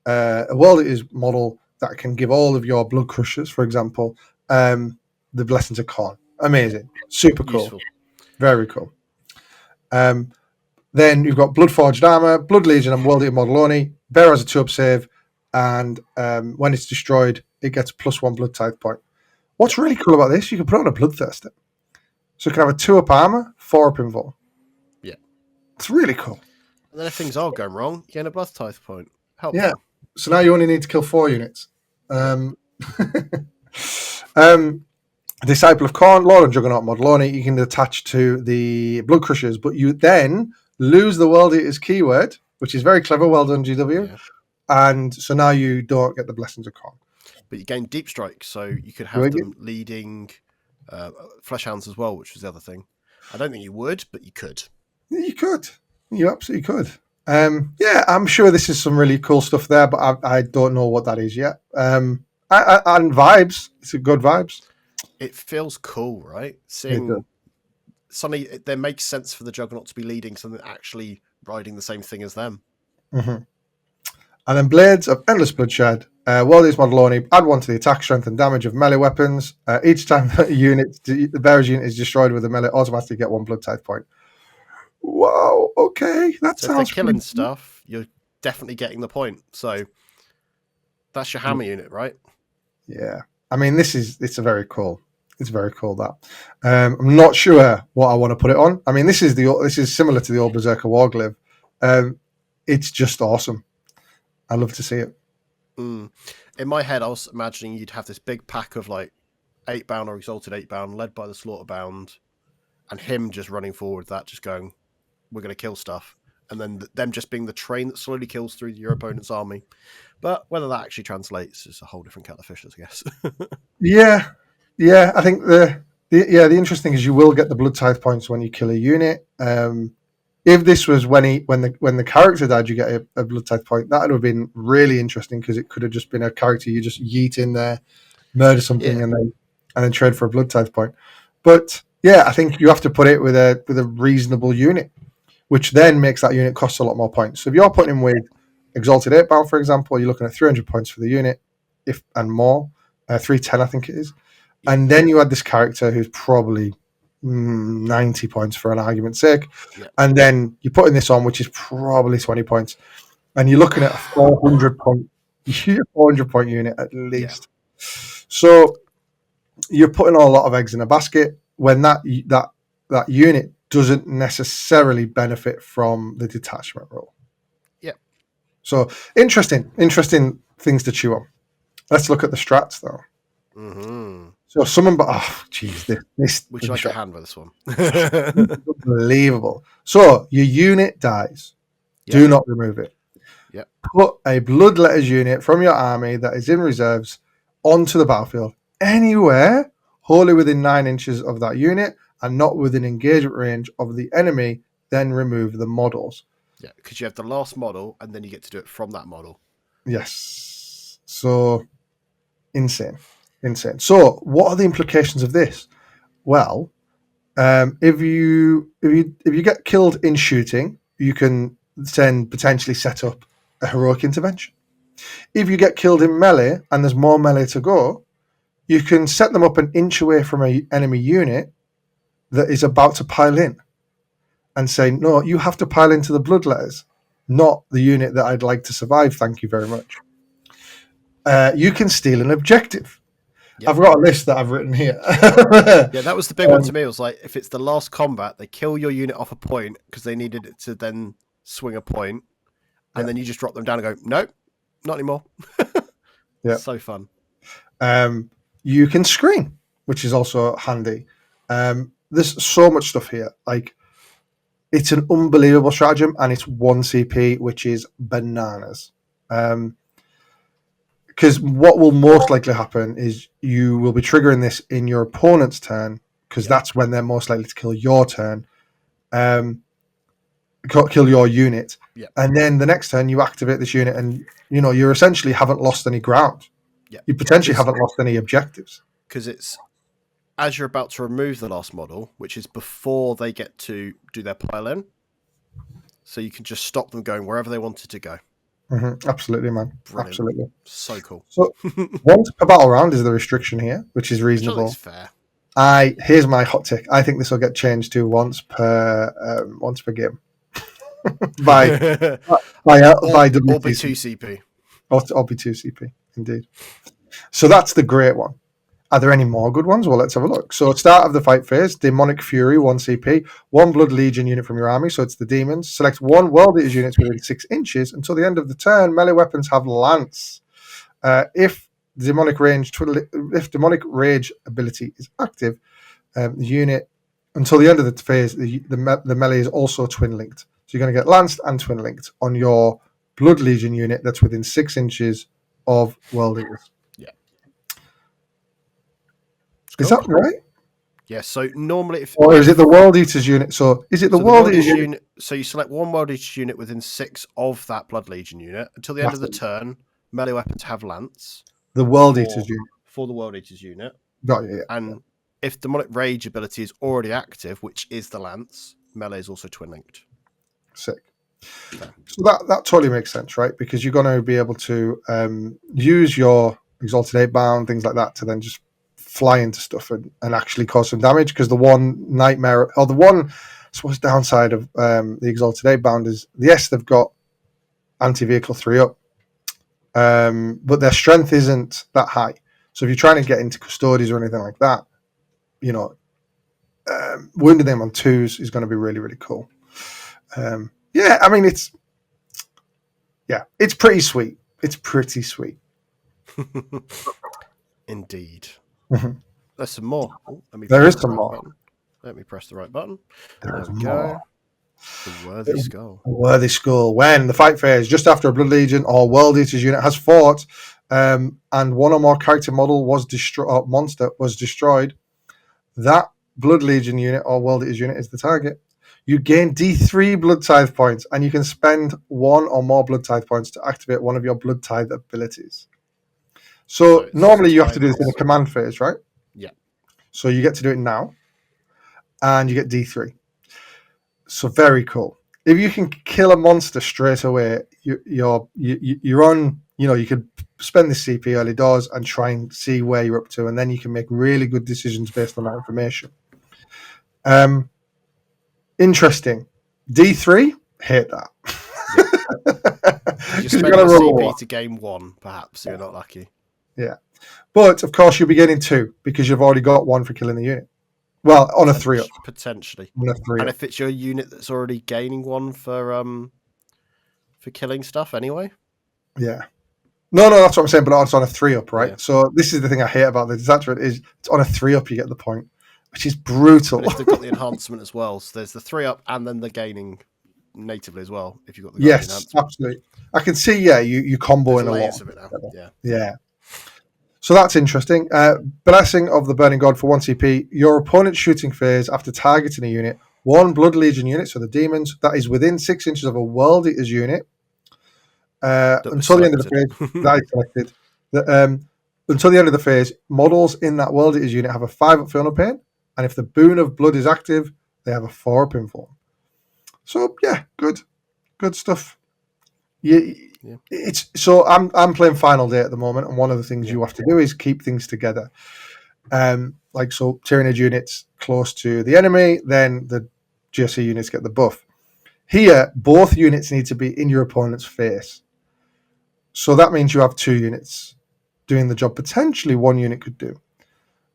a World Eaters model that can give all of your Blood Crushers, for example, the Blessings of Khorne. Amazing. Super cool. Useful. Very cool. Then you've got Bloodforged Armor, Blood Legion, and World Eater model only. Bearer has a 2-up save, and when it's destroyed, it gets +1 Blood Tithe point. What's really cool about this, you can put it on a Bloodthirster. So you can have a 2-up armor, 4-up invul. Yeah. It's really cool. And then if things are going wrong, you get a Blood Tithe point. Helpful. Yeah. So now you only need to kill 4 units. Disciple of Khorne, Lord and Juggernaut model only, you can attach to the Blood Crushers, but you then lose the World Eaters keyword, which is very clever. Well done, GW. Yeah. And so now you don't get the Blessings of Khorne. But you gain Deep Strike, so you could have them leading Fleshhounds as well, which was the other thing. I don't think you would, but you could. You could. You absolutely could. Yeah, I'm sure this is some really cool stuff there, but I don't know what that is yet. And vibes. It's a good vibes. It feels cool, right? Seeing suddenly there makes sense for the Juggernaut to be leading something actually riding the same thing as them. Mm-hmm. And then Blades of Endless Bloodshed. World Eaters model only. Add 1 to the attack, strength, and damage of melee weapons. Each time the bearer's unit is destroyed with a melee, automatically get 1 Blood Tithe point. Wow. Okay, that sounds. If they're killing stuff, you're definitely getting the point. So that's your hammer unit, right? Yeah. I mean, it's a very cool. It's very cool that. I'm not sure what I want to put it on. I mean, this is similar to the old Berzerker Warglaive. It's just awesome. I love to see it. In my head, I was imagining you'd have this big pack of like 8-bound or Exalted 8-bound, led by the Slaughterband, and him just running forward with that, just going, "We're going to kill stuff," and then them just being the train that slowly kills through your opponent's army. But whether that actually translates is a whole different kettle of fish, I guess. Yeah. I think the interesting is you will get the Blood Tithe points when you kill a unit. If this was when the character died, you get a Blood Tithe point. That would have been really interesting because it could have just been a character you just yeet in there, murder something, and then trade for a Blood Tithe point. But yeah, I think you have to put it with a reasonable unit, which then makes that unit cost a lot more points. So if you're putting him with Exalted 8-bound, for example, you're looking at 300 points for the unit, and more, 310 I think it is. And then you add this character who's probably 90 points for an argument's sake. Yeah. And then you're putting this on, which is probably 20 points. And you're looking at a 400 point unit at least. Yeah. So you're putting a lot of eggs in a basket when that unit doesn't necessarily benefit from the detachment rule. Yeah. So interesting things to chew on. Let's look at the strats though. Mm-hmm. So this would you like a hand with this one? Unbelievable. So your unit dies. Yep. Do not remove it. Yep. Put a Bloodletters unit from your army that is in reserves onto the battlefield anywhere wholly within 9 inches of that unit and not within engagement range of the enemy. Then remove the models. Yeah, because you have the last model, and then you get to do it from that model. Yes. So insane. So what are the implications of this? Well, if you get killed in shooting, you can then potentially set up a heroic intervention. If you get killed in melee and there's more melee to go, you can set them up an inch away from an enemy unit that is about to pile in and say, no, you have to pile into the Bloodletters, not the unit that I'd like to survive. Thank you very much. You can steal an objective. Yep. I've got a list that I've written here. Yeah, that was the big one to me. It was like, if it's the last combat, they kill your unit off a point because they needed it to then swing a point, and then you just drop them down and go, nope, not anymore. Yeah, so fun. You can screen, which is also handy. There's so much stuff here. Like, it's an unbelievable stratagem, and it's 1 CP, which is bananas. Because what will most likely happen is you will be triggering this in your opponent's turn, because that's when they're most likely to kill your turn, kill your unit. Yeah. And then the next turn you activate this unit, and you essentially haven't lost any ground. Yeah. You potentially haven't lost any objectives. Because it's as you're about to remove the last model, which is before they get to do their pile in. So you can just stop them going wherever they wanted to go. Mm-hmm. Absolutely, man. Brilliant. Absolutely. So cool. So once per battle round is the restriction here, which is reasonable. Which fair. Here's my hot take. I think this will get changed to once per game. by WTC. Or by 2 CP. Or be 2 CP, indeed. So that's the great one. Are there any more good ones? Well, let's have a look. So at start of the fight phase, Demonic Fury, 1 CP, 1 Blood Legion unit from your army, so it's the demons. Select 1 World Eaters unit within 6 inches. Until the end of the turn, melee weapons have Lance. If Demonic Demonic Rage ability is active, the unit, until the end of the phase, the melee is also twin-linked. So you're going to get Lanced and twin-linked on your Blood Legion unit that's within 6 inches of World Eaters. Is that right? Yeah, so normally... Or is it the World Eaters unit? So is it the World Eaters unit? So you select 1 World Eaters unit within 6 of that Blood Legion unit. Until the end of the turn, melee weapons have Lance. The World Eaters unit. For the World Eaters unit. Got you, yeah. And if Demonic Rage ability is already active, which is the Lance, melee is also twin-linked. Sick. Okay. So that totally makes sense, right? Because you're going to be able to use your Exalted 8-bound, things like that, to then just fly into stuff and actually cause some damage. Because the one nightmare, or the one, I suppose, downside of the Exalted 8-bound is, yes, they've got anti-vehicle 3-up, but their strength isn't that high. So if you're trying to get into Custodies or anything like that, wounding them on 2s is going to be really, really cool. Yeah, I mean, it's pretty sweet. It's pretty sweet. Indeed. Mm-hmm. There's some more. There is some more. Button. Let me press the right button. There we go. The Worthy Skull. The Worthy Skull. When the fight phase, just after a Blood Legion or World Eaters unit has fought, and one or more character model was destroyed, or monster was destroyed, that Blood Legion unit or World Eaters unit is the target. You gain D3 Blood Tithe points, and you can spend 1 or more Blood Tithe points to activate one of your Blood Tithe abilities. So normally you have to do this in a command phase, right? Yeah. So you get to do it now, and you get D3. So very cool. If you can kill a monster straight away, you're on. You could spend this CP early doors and try and see where you're up to, and then you can make really good decisions based on that information. Interesting. D3, hate that. You spend the CP to gain 1, perhaps, so you're not lucky. Yeah. But, of course, you'll be getting 2 because you've already got 1 for killing the unit. Well, on a 3-up. Potentially. On a 3-up. And if it's your unit that's already gaining 1 for killing stuff anyway? Yeah. No, that's what I'm saying, but it's on a 3-up, right? Yeah. So this is the thing I hate about the detachment is it's on a 3-up you get the point, which is brutal. But if they've got the enhancement as well, so there's the 3-up and then the gaining natively as well if you've got the Guardian Yes, enhancement. absolutely. I can see. Yeah, you comboing There's a lot. layers of it now. Yeah. Yeah. So that's interesting. Blessing of the Burning God for 1 CP. Your opponent's shooting phase after targeting a unit, 1 Blood Legion unit, so the demons, that is within 6 inches of a World Eaters unit. Until the end of the phase, that is selected. Until the end of the phase, models in that World Eaters unit have a 5-up Feel No Pain, and if the Boon of Blood is active, they have a 4-up Inform. So yeah, good stuff. Yeah. It's so I'm playing Final Day at the moment, and one of the things you have to do is keep things together. Like so, Tyrannid units close to the enemy, then the GSC units get the buff. Here, both units need to be in your opponent's face. So that means you have 2 units doing the job potentially 1 unit could do.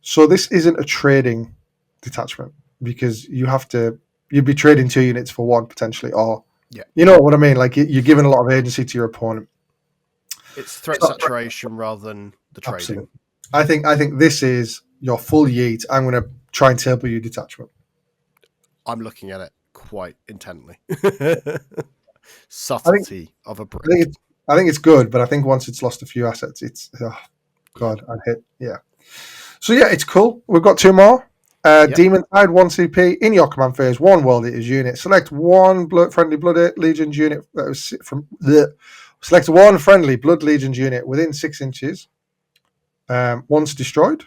So this isn't a trading detachment because you'd be trading 2 units for 1 potentially, or you know what I mean? Like you're giving a lot of agency to your opponent. It's threat saturation rather than the trading. Absolutely. I think this is your full yeet. I'm going to try and table you detachment. I'm looking at it quite intently. Subtlety of a brick. I think it's good, but I think once it's lost a few assets, it's God, I hit So yeah, it's cool. We've got 2 more. Demon Tide 1 CP in your command phase, 1 World Eaters unit. Select 1 friendly Blood Legions unit that was from the. Select 1 friendly Blood Legions unit within 6 inches. Once destroyed,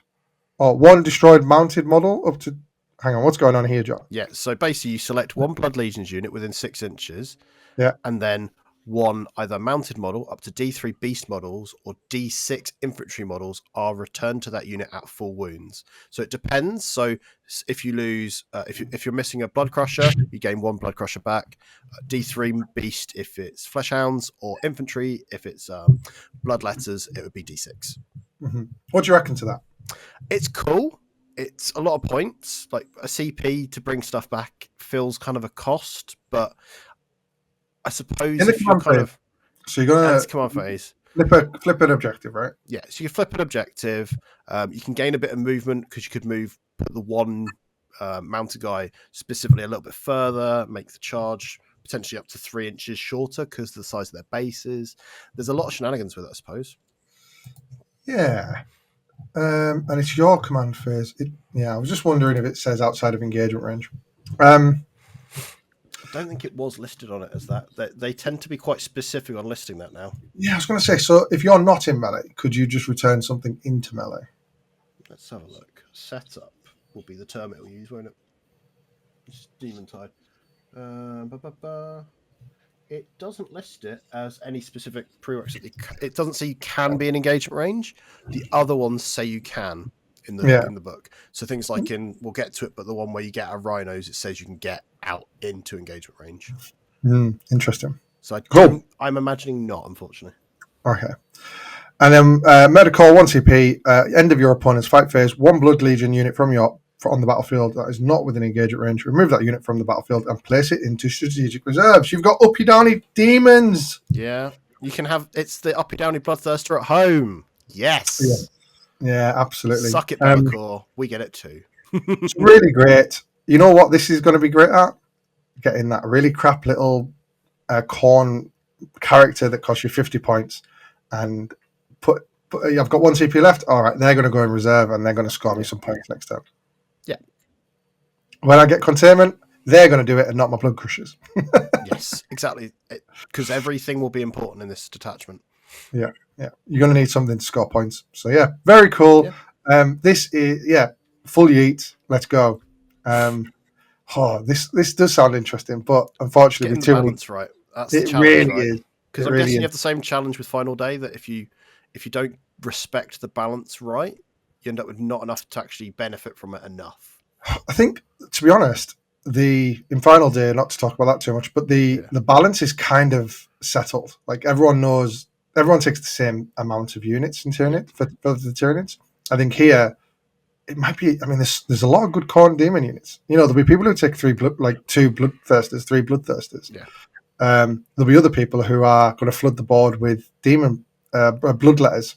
or 1 destroyed mounted model up to. Hang on, what's going on here, John? Yeah, so basically you select 1 Blood Legions unit within 6 inches. Yeah. And then 1 either mounted model up to D3 beast models or D6 infantry models are returned to that unit at full wounds. So it depends. So if you lose, if you're missing a Blood Crusher, you gain 1 Blood Crusher back. D3 beast if it's Flesh Hounds, or infantry if it's Bloodletters, it would be D6. Mm-hmm. What do you reckon to that? It's cool. It's a lot of points. Like a CP to bring stuff back feels kind of a cost, but I suppose if you're kind of so you're gonna command phase, flip an objective, right? Yeah, so you flip an objective. You can gain a bit of movement because you could put the 1 mounted guy specifically a little bit further, make the charge potentially up to 3 inches shorter because of the size of their bases. There's a lot of shenanigans with it, I suppose. Yeah. And it's your command phase. I was just wondering if it says outside of engagement range. I don't think it was listed on it as that. They tend to be quite specific on listing that now. Yeah, I was going to say, so if you're not in melee, could you just return something into melee? Let's have a look. Setup will be the term it will use, won't it? It's Demon Tide. It doesn't list it as any specific prerequisite. It doesn't say you can be in engagement range. The other ones say you can in the book. So things like we'll get to it, but the one where you get our rhinos, it says you can get out into engagement range. Interesting. So cool. I'm imagining not, unfortunately. Okay. And then Medical 1 CP, end of your opponent's fight phase, 1 Blood Legion unit on the battlefield that is not within engagement range. Remove that unit from the battlefield and place it into strategic reserves. You've got uppy downy demons. Yeah, you can have. It's the uppy downy bloodthirster at home. Yes. Yeah, absolutely. Suck it, Berzerker. We get it too. It's really great. You know what this is going to be great at? Getting that really crap little Khorne character that costs you 50 points and I've got 1 CP left. All right, they're going to go in reserve and they're going to score me some points next turn. Yeah. When I get containment, they're going to do it and not my Blood Crushers. Yes, exactly. Because everything will be important in this detachment. Yeah. You're going to need something to score points. So yeah, very cool. Yeah. This is full yeet. Let's go. This does sound interesting, but unfortunately, getting the balance right. That's the challenge, really right? is. Because I'm guessing you have the same challenge with Final Day that if you don't respect the balance right, you end up with not enough to actually benefit from it enough. I think, to be honest, in Final Day, not to talk about that too much, but the balance is kind of settled. Like everyone takes the same amount of units in Tyrannid for the Tyrannids. I think here it might be. I mean, there's a lot of good Khorne Daemon units. You know, there'll be people who take 2 Bloodthirsters, 3 Bloodthirsters. Yeah. There'll be other people who are going to flood the board with Demon Bloodletters.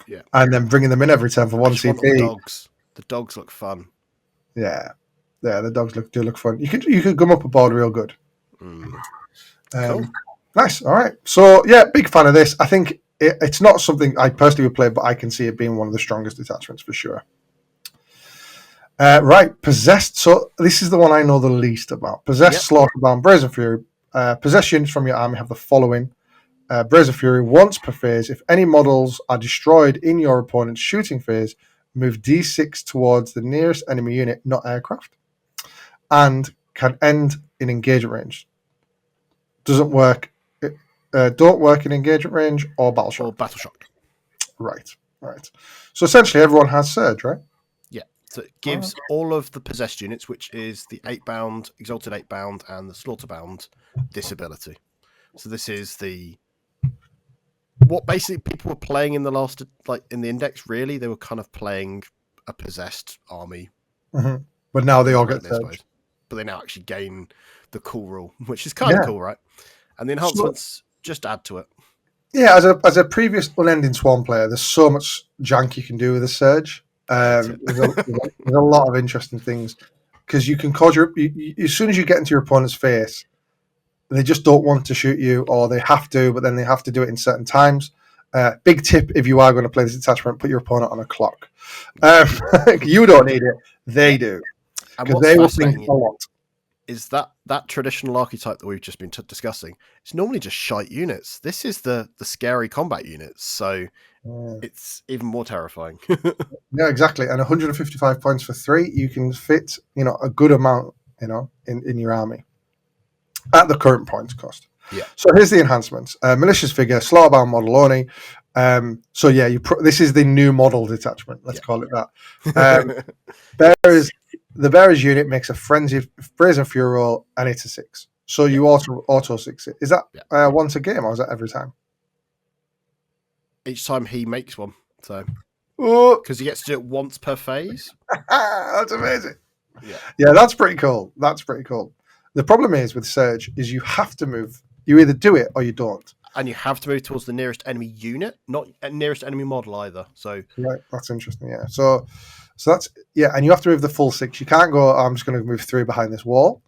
Yeah. And then bringing them in every turn for 1 CP. The dogs look fun. Yeah, the dogs do look fun. You could gum up a board real good. Cool. Nice. All right. So yeah, big fan of this. I think it's not something I personally would play, but I can see it being one of the strongest detachments for sure. Right, Possessed. So this is the one I know the least about. Possessed, Slaughterband, Brazen Fury. Possessed units from your army have the following. Brazen Fury, once per phase, if any models are destroyed in your opponent's shooting phase, move D6 towards the nearest enemy unit, not aircraft, and can end in engagement range. Doesn't work. Don't work in engagement range or battle shock. Or battle shock. Right. So essentially, everyone has Surge, right? Yeah. So it gives all of the possessed units, which is the 8-bound, Exalted 8-bound, and the Slaughterband, this ability. So this is what basically people were playing in the last, like in the index. Really, they were kind of playing a possessed army. Mm-hmm. But now they all get Surge. But they now actually gain the cool rule, which is kind of cool, right? And the enhancements just add to it. Yeah, as a previous Unending Swarm player, there's so much jank you can do with a Surge. There's a lot of interesting things because you can cause as soon as you get into your opponent's face, they just don't want to shoot you, or they have to, but then they have to do it in certain times. Big tip: if you are going to play this detachment, put your opponent on a clock. You don't need it; they do, because they will think a lot. Is that traditional archetype that we've just been discussing? It's normally just shite units. This is the scary combat units, so it's even more terrifying. Yeah, exactly. And 155 points for 3, you can fit a good amount in your army at the current points cost. Yeah. So here's the enhancements: malicious figure, Slaughterband model only. So yeah, this is the new model detachment. Let's call it that. The Bearers unit makes a frenzied Brazen Fury roll, and it's a 6. So you auto 6 it. Is that once a game, or is that every time? Each time he makes one. So because he gets to do it once per phase. That's amazing. Yeah, that's pretty cool. The problem is with Surge is you have to move. You either do it or you don't. And you have to move towards the nearest enemy unit, not nearest enemy model either. So right, that's interesting. Yeah. So that's and you have to move the full 6. You can't go, I'm just going to move 3 behind this wall.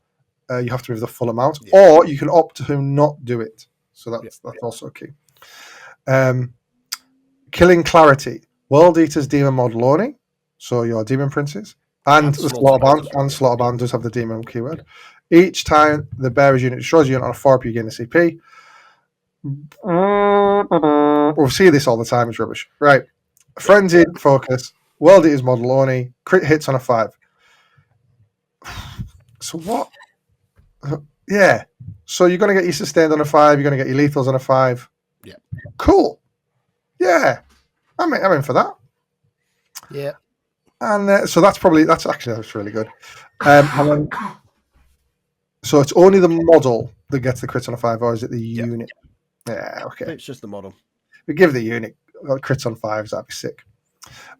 You have to move the full amount, or you can opt to not do it. So that's also key. Killing Clarity, World Eaters Demon model only. So your Demon Princes and the Slaughterband does have the Demon keyword. Each time the Bearers unit destroys a unit on a 4, you gain a CP. We'll see this all the time. It's rubbish. Right. Frenzied Focus, World Eaters model only, crit hits on a 5. So what? Yeah. So you're going to get your sustained on a 5. You're going to get your lethals on a 5. Yeah. Cool. Yeah. I'm in for that. Yeah. And so that's really good. And then, so it's only the model that gets the crit on a 5, or is it the unit? Yeah, okay. It's just the model. We give the unit crits on 5s, that'd be sick.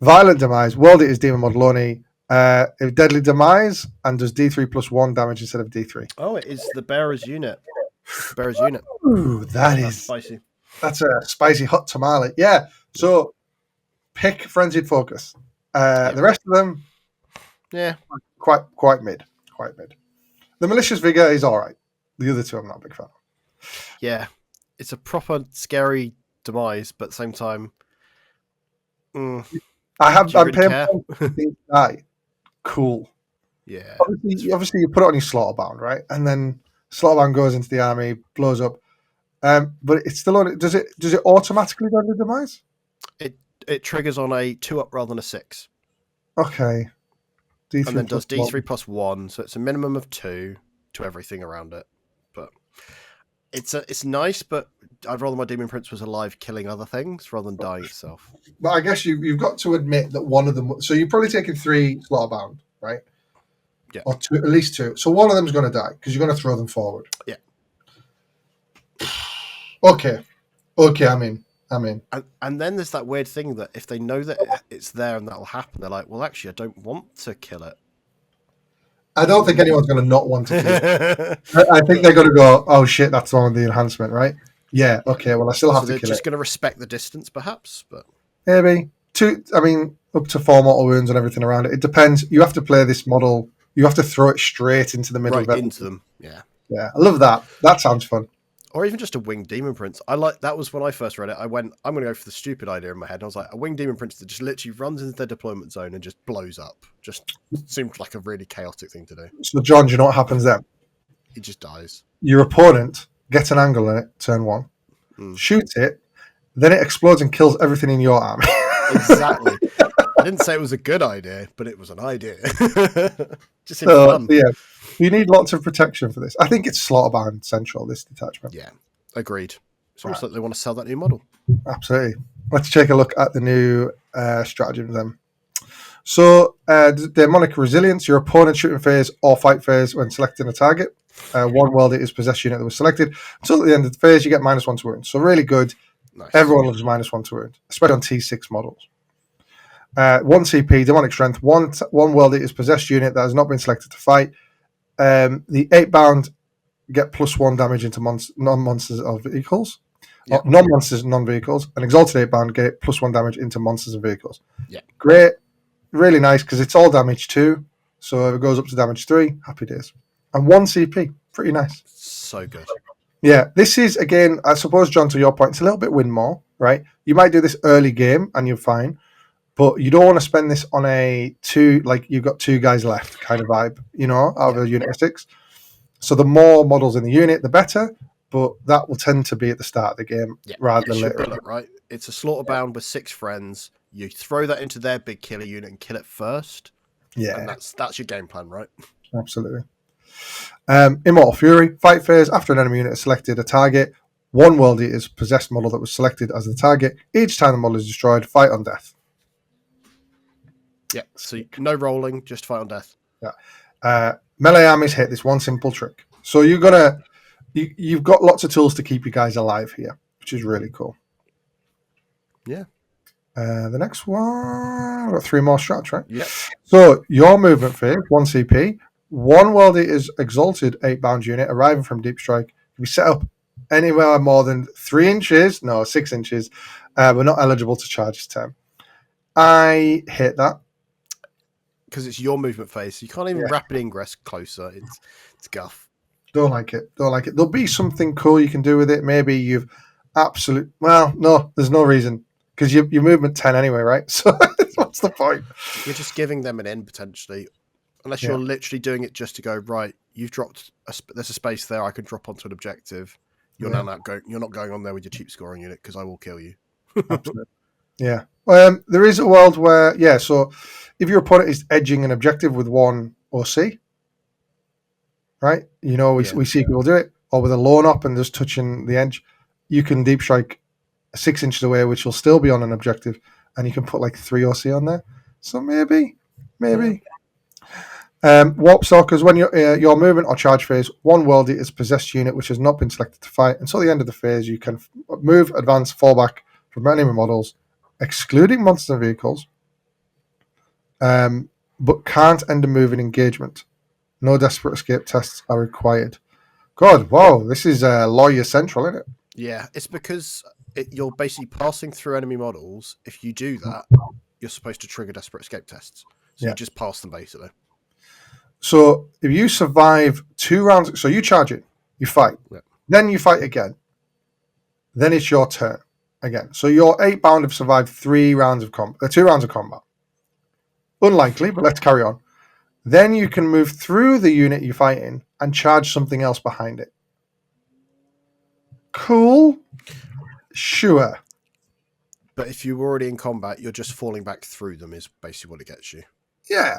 Violent Demise, World Eaters Demon model only. Deadly Demise and does D3 plus 1 damage instead of D3. Oh, it is the Bearers unit. Ooh, that's spicy. That's a spicy hot tamale. Yeah. So pick Frenzied Focus. The rest of them, quite mid. The Malicious Vigor is all right. The other two, I'm not a big fan of. Yeah, it's a proper scary demise, but at the same time, I'm paying things die. Cool. Yeah. Obviously, you put it on your Slaughterband, right? And then Slaughterband goes into the army, blows up. But it's still on. Does it automatically go to demise? It triggers on a 2-up rather than a 6. Okay. D3 and then does D3 plus 1, so it's a minimum of 2 to everything around it. But it's nice, but I'd rather my Demon Prince was alive killing other things rather than dying itself. But I guess you've got to admit that one of them. So you're probably taking 3 Slaughterband, right? Yeah. Or 2, at least 2. So one of them's going to die because you're going to throw them forward. Yeah. Okay, I'm in. And then there's that weird thing that if they know that it's there and that will happen, they're like, well, actually, I don't want to kill it. I don't think anyone's going to not want to kill it. I think they're going to go, oh shit, that's on the enhancement, right? Yeah, okay, well, I still have to kill it. They're just going to respect the distance, perhaps, but maybe. Up to 4 mortal wounds and everything around it. It depends. You have to play this model. You have to throw it straight into the middle of it. Into them, yeah. Yeah, I love that. That sounds fun. Or even just a winged demon prince. I like that was when I first read it. I went, I'm going to go for the stupid idea in my head. And I was like, a winged demon prince that just literally runs into their deployment zone and just blows up. Just seemed like a really chaotic thing to do. So, John, do you know what happens then? He just dies. Your opponent gets an angle in it, turn 1, shoots it, then it explodes and kills everything in your army. Exactly. I didn't say it was a good idea, but it was an idea. Just seemed fun. Yeah, you need lots of protection for this. I think it's Slaughterband central, this detachment. Yeah, agreed. It's almost like they want to sell that new model. Absolutely. Let's take a look at the new stratagem then. So, Demonic Resilience, your opponent's shooting phase or fight phase when selecting a target. One World Eaters possessed unit that was selected. Until at the end of the phase, you get -1 to wound. So, really good. Nice. Everyone loves -1 to wound, especially on T6 models. 1 CP, Demonic Strength, one World Eaters possessed unit that has not been selected to fight. The 8-bound get +1 damage into non-monsters or vehicles. Yep. Non-monsters and non-vehicles. An Exalted 8-bound get +1 damage into monsters and vehicles. Yeah. Great. Really nice because it's all damage 2. So if it goes up to damage 3, happy days. And 1 CP. Pretty nice. So good. Yeah. This is, again, I suppose, John, to your point, it's a little bit win more, right? You might do this early game and you're fine. But you don't want to spend this on a 2, like you've got 2 guys left kind of vibe, out of a unit of 6. So the more models in the unit, the better. But that will tend to be at the start of the game rather than later. Bullet, right? It's a Slaughterband with 6 friends. You throw that into their big killer unit and kill it first. Yeah. And that's your game plan, right? Absolutely. Immortal Fury. Fight phase. After an enemy unit has selected a target, 1 World Eater's possessed model that was selected as the target. Each time the model is destroyed, fight on death. Yeah, so no rolling, just fight on death. Yeah. Melee armies hit this one simple trick. So you've got lots of tools to keep you guys alive here, which is really cool. Yeah. The next one, I've got 3 more strats, right? Yeah. So your movement phase, 1 CP, 1 World Eater's Exalted 8-bound unit arriving from Deep Strike can be set up anywhere more than 3 inches, no, 6 inches. We're not eligible to charge this turn. I hate that. Because it's your movement phase. So you can't even rapid ingress closer. It's guff. Don't like it. There'll be something cool you can do with it. Maybe no, there's no reason. Because your movement 10 anyway, right? So what's the point? You're just giving them an end potentially. Unless you're literally doing it just to go, right, you've dropped, there's a space there, I can drop onto an objective. You're not going on there with your cheap scoring unit because I will kill you. Absolutely. Yeah. There is a world where, so if your opponent is edging an objective with 1 OC, right? We see people do it, or with a lone up and just touching the edge, you can deep strike 6 inches away, which will still be on an objective, and you can put like 3 OC on there. So maybe. Warp Stalkers, when your movement or charge phase, 1 World Eater's possessed unit which has not been selected to fight. Until the end of the phase, you can move, advance, fall back from enemy models, excluding monsters and vehicles, but can't end a move in engagement. No desperate escape tests are required. God, wow, this is lawyer central, isn't it? Yeah, it's because you're basically passing through enemy models. If you do that, you're supposed to trigger desperate escape tests. So you just pass them basically. So if you survive 2 rounds, so you charge it, you fight, then you fight again, then it's your turn again. So your 8-bound have survived 2 rounds of combat. Unlikely, but let's carry on. Then you can move through the unit you're fighting and charge something else behind it. Cool. Sure. But if you're already in combat, you're just falling back through them is basically what it gets you. Yeah.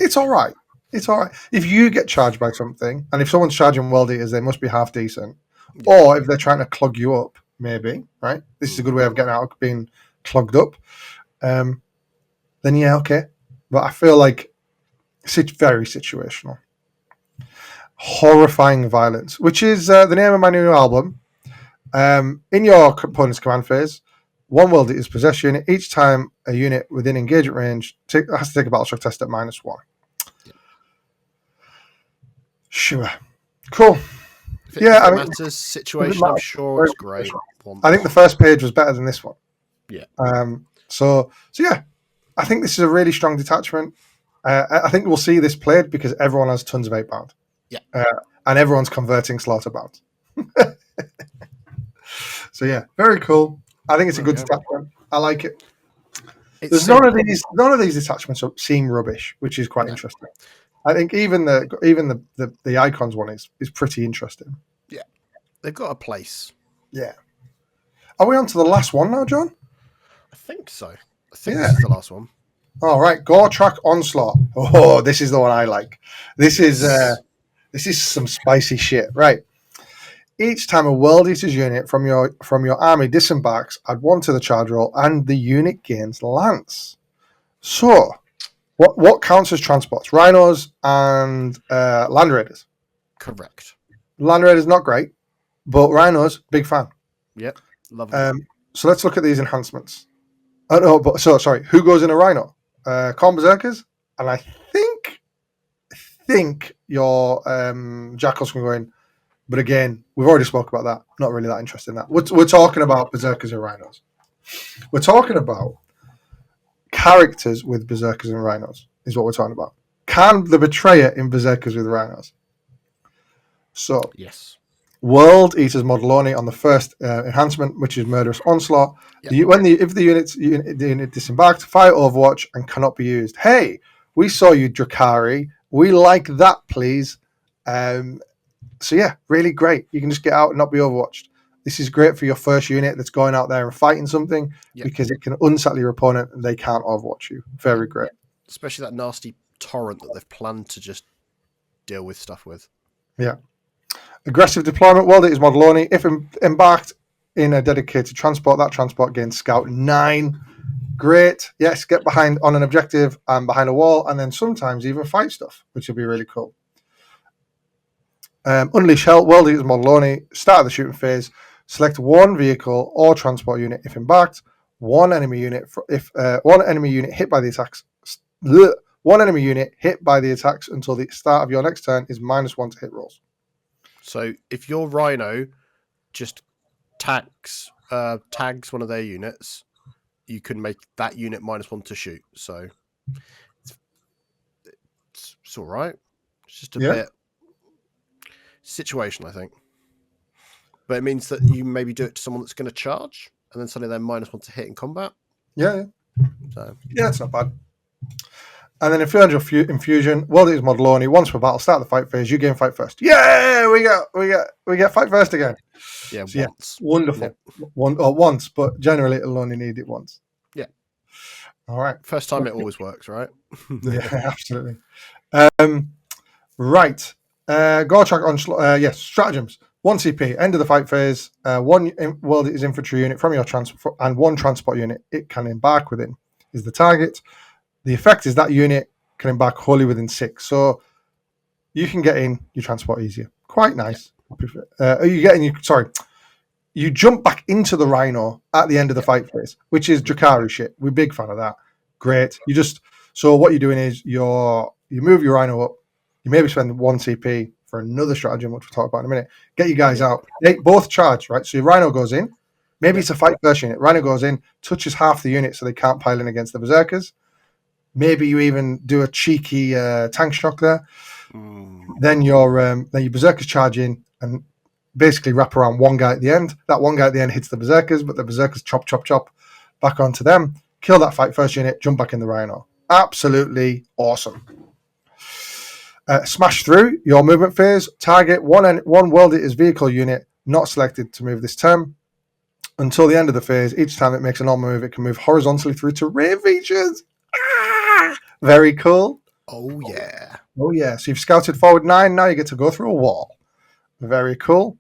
It's all right. If you get charged by something, and if someone's charging World Eaters, they must be half decent. Yeah. Or if they're trying to clog you up, maybe, right? This is a good way of getting out of being clogged up. Then yeah, okay. But I feel like it's very situational. Horrifying Violence, which is the name of my new album. In your opponent's command phase, 1 World Eater's possessed unit. Each time a unit within engagement range has to take a battle shock test at -1. Yeah. Sure. Cool. If it matters situation, I'm sure it's great. I think the first page was better than this one. Yeah. So yeah, I think this is a really strong detachment. I think we'll see this played because everyone has tons of 8-bound. Yeah. And everyone's converting Slaughterband. So yeah, very cool. I think it's a good Okay. detachment. I like it. It's There's simple. none of these detachments seem rubbish, which is quite No. interesting. I think even the icons one is pretty interesting. Yeah, they've got a place. Yeah. Are we on to the last one now, John? I think so. I think Yeah. this is the last one. All right. Goretrack Onslaught. Oh, this is the one I like. This is some spicy shit. Right. Each time a World Eaters unit from your army disembarks, add 1 to the charge roll, and the unit gains lance. So, what counts as transports? Rhinos and Land Raiders. Correct. Land Raiders not great, but Rhinos big fan. Yep, love them. So let's look at these enhancements. Sorry. Who goes in a Rhino? Khorne Berzerkers, and I think your Jackals can go in. But again, we've already spoke about that. Not really that interested in that. We're talking about Berserkers and Rhinos. We're talking about characters with Berserkers and Rhinos, is what we're talking about. Can the Betrayer in Berserkers with Rhinos? So, Yes. World Eaters model only on the first enhancement, which is Murderous Onslaught. Yep. If the unit disembarked, fire Overwatch and cannot be used. Hey, we saw you, Drakari. We like that, please. So yeah, really great. You can just get out and not be overwatched. This is great for your first unit that's going out there and fighting something because it can unsettle your opponent and they can't overwatch you. Very great. Especially that nasty torrent that they've planned to just deal with stuff with. Yeah. Aggressive deployment. World Eaters model only. If embarked in a dedicated transport, that transport gains Scout 9. Great. Yes, get behind on an objective and behind a wall, and then sometimes even fight stuff, which would be really cool. Unleash Hell, World Eaters model only, start of the shooting phase, select 1 vehicle or transport unit if embarked, 1 enemy unit hit by the attacks. One enemy unit hit by the attacks until the start of your next turn is -1 to hit rolls. So if your Rhino just tags one of their units, you can make that unit -1 to shoot. So it's all right. It's just a bit situational, I think. But it means that you maybe do it to someone that's going to charge, and then suddenly they're -1 to hit in combat. Yeah. So yeah, it's not bad. And then Infernal Infusion, World Eaters model only, once per battle, start the fight phase, you gain fight first. Yeah, we get fight first again. Yeah, so, once. Wonderful. Once, but generally it'll only need it once. Yeah. All right. First time it always works, right? Yeah, absolutely. Right. Goretrack Onslaught. Yes, stratagems. 1 CP, end of the fight phase. 1 World Eaters infantry unit from your transport and 1 transport unit it can embark within is the target. The effect is that unit can embark wholly within 6. So you can get in your transport easier. Quite nice. You jump back into the Rhino at the end of the fight phase, which is Drakari shit. We're a big fan of that. Great. So what you're doing is you move your Rhino up. You maybe spend 1 CP for another stratagem, which we'll talk about in a minute. Get you guys out. They both charge, right? So your Rhino goes in. Maybe it's a fight first unit. Rhino goes in, touches half the unit so they can't pile in against the Berserkers. Maybe you even do a cheeky tank shock there. Then your Berserkers charge in and basically wrap around one guy at the end. That one guy at the end hits the Berserkers, but the Berserkers chop back onto them. Kill that fight first unit, jump back in the Rhino. Absolutely awesome. Smash through your movement phase. Target one World Eaters vehicle unit not selected to move this turn. Until the end of the phase, each time it makes a normal move, it can move horizontally through terrain features. Very cool. Oh yeah. So you've scouted forward 9. Now you get to go through a wall. Very cool.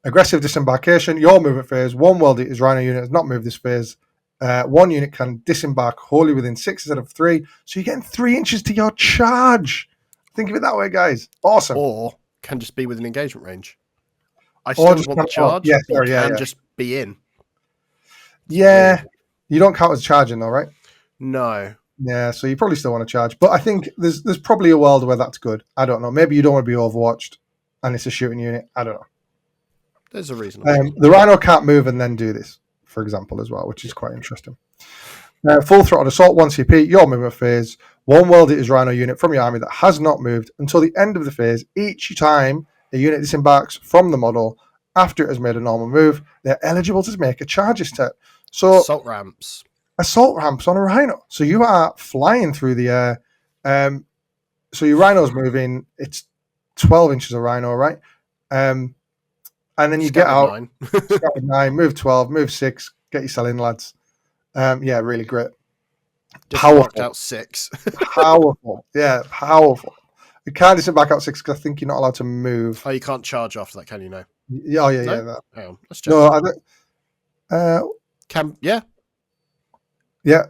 Aggressive disembarkation. Your movement phase. 1 World Eaters Rhino unit has not moved this phase. 1 unit can disembark wholly within 6 instead of 3. So you're getting 3 inches to your charge. Think of it that way, guys. Awesome. Or can just be within engagement range. I still want the charge. Just be in. Yeah. You don't count as charging though, right? No. Yeah, so you probably still want to charge. But I think there's probably a world where that's good. I don't know. Maybe you don't want to be overwatched and it's a shooting unit. I don't know. There's a reason. The Rhino can't move and then do this, for example, as well, which is quite interesting. Full throttle assault, 1 CP, your movement phase. 1 World Eaters Rhino unit from your army that has not moved until the end of the phase. Each time a unit disembarks from the model, after it has made a normal move, they're eligible to make a charges turn. So assault ramps on a rhino. So you are flying through the air. So your rhino's moving. It's 12 inches of rhino, right? And then you get out. 9. Start with 9, move 12, move 6. Get your selling, lads. Yeah, really great. Just Powerful. marked out 6. Powerful. Yeah, powerful. You can't just back out 6 because I think you're not allowed to move. Oh, you can't charge after that, can you? No. Yeah, yeah, No? yeah. That. Hang on, let's check. No, I don't. Yeah. Yeah.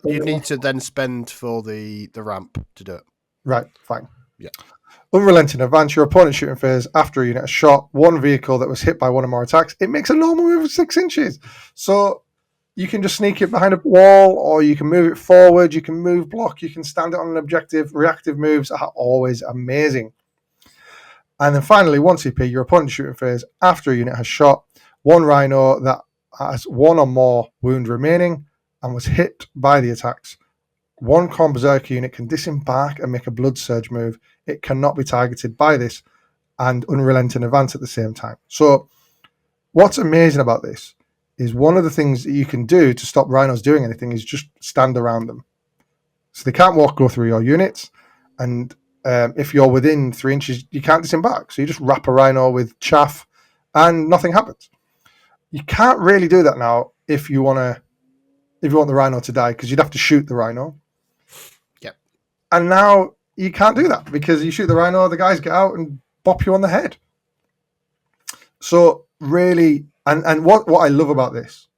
You need to then spend for the ramp to do it. Right, fine. Yeah. Unrelenting advance. Your opponent's shooting phase after a unit has shot one vehicle that was hit by one or more attacks. It makes a normal move of 6 inches. So you can just sneak it behind a wall, or you can move it forward. You can move block. You can stand it on an objective. Reactive moves are always amazing. And then finally, 1 CP. Your opponent's shooting phase after a unit has shot one rhino that has one or more wound remaining and was hit by the attacks. One Khorne Berserker unit can disembark and make a blood surge move. It cannot be targeted by this and unrelenting advance at the same time. So what's amazing about this is one of the things that you can do to stop rhinos doing anything is just stand around them. So they can't go through your units. And if you're within 3 inches, you can't disembark. So you just wrap a rhino with chaff and nothing happens. You can't really do that now if you want the rhino to die, because you'd have to shoot the rhino. Yep. And now you can't do that because you shoot the rhino, the guys get out and bop you on the head. So really, and what I love about this,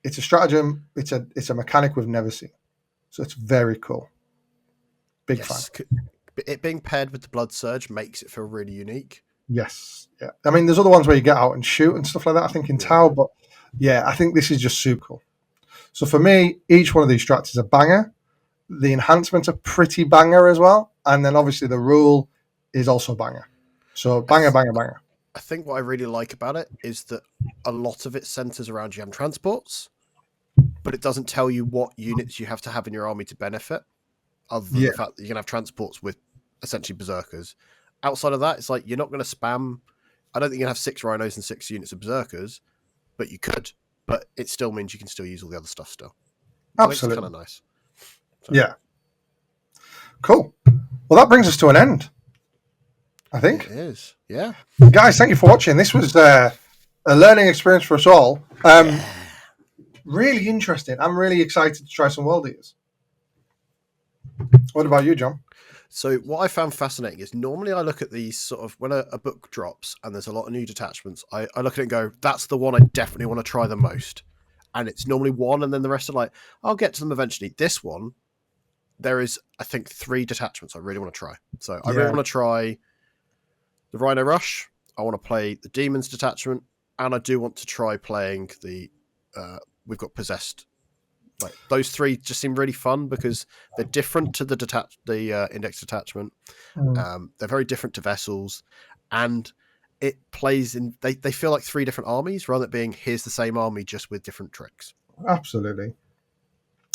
it's a stratagem, it's a mechanic we've never seen. So it's very cool. Big fan. It being paired with the blood surge makes it feel really unique. Yes. Yeah. I mean, there's other ones where you get out and shoot and stuff like that, I think, in Tau, but yeah, I think this is just super cool. So for me, each one of these strats is a banger. The enhancements are pretty banger as well. And then obviously the rule is also banger. So banger, banger, banger. I think what I really like about it is that a lot of it centers around GM transports, but it doesn't tell you what units you have to have in your army to benefit, other than the fact that you're going to have transports with essentially berserkers. Outside of that, it's like you're not going to spam. I don't think you're going to have 6 rhinos and 6 units of berserkers, but you could. But it still means you can still use all the other stuff still. Absolutely. It's kind of nice. So. Yeah. Cool. Well, that brings us to an end, I think. It is. Yeah. Guys, thank you for watching. This was a learning experience for us all. Really interesting. I'm really excited to try some World Eaters. What about you, John? So what I found fascinating is normally I look at these sort of, when a book drops and there's a lot of new detachments, I look at it and go, that's the one I definitely want to try the most. And it's normally one, and then the rest are like, I'll get to them eventually. This one, there is, I think, 3 detachments I really want to try. So I really want to try the Rhino Rush. I want to play the Demons detachment, and I do want to try playing the, we've got Possessed. Like those 3 just seem really fun because they're different to the index detachment. They're very different to vessels, and it plays in. They feel like 3 different armies rather than being here's the same army just with different tricks. Absolutely.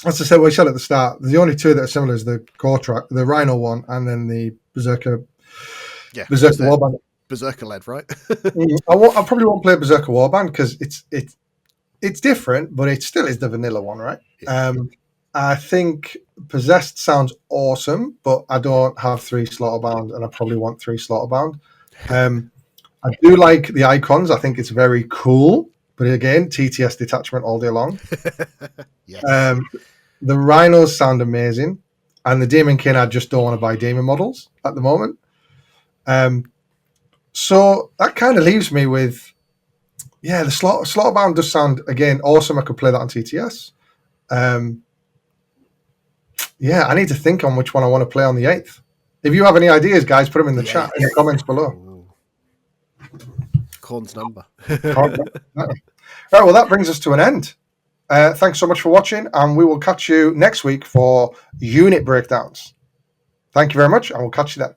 As I said, we said at the start, the only 2 that are similar is the Goretrack, the Rhino one, and then the Berzerker. Yeah, Berzerker Warband. Berzerker led, right? I probably won't play Berzerker Warband because it's different, but it still is the vanilla one, right? Yeah. I think Possessed sounds awesome, but I don't have 3 Slaughterband, and I probably want 3 Slaughterband. I do like the icons. I think it's very cool, but again, TTS detachment all day long. Yes. The Rhinos sound amazing, and the Daemonkin, I just don't want to buy Daemon models at the moment. So that kind of leaves me with. Yeah, the Slaughterband does sound, again, awesome. I could play that on TTS. Yeah, I need to think on which one I want to play on the 8th. If you have any ideas, guys, put them in the chat, in the comments below. Khorne's number. Right, well, that brings us to an end. Thanks so much for watching, and we will catch you next week for unit breakdowns. Thank you very much, and we'll catch you then.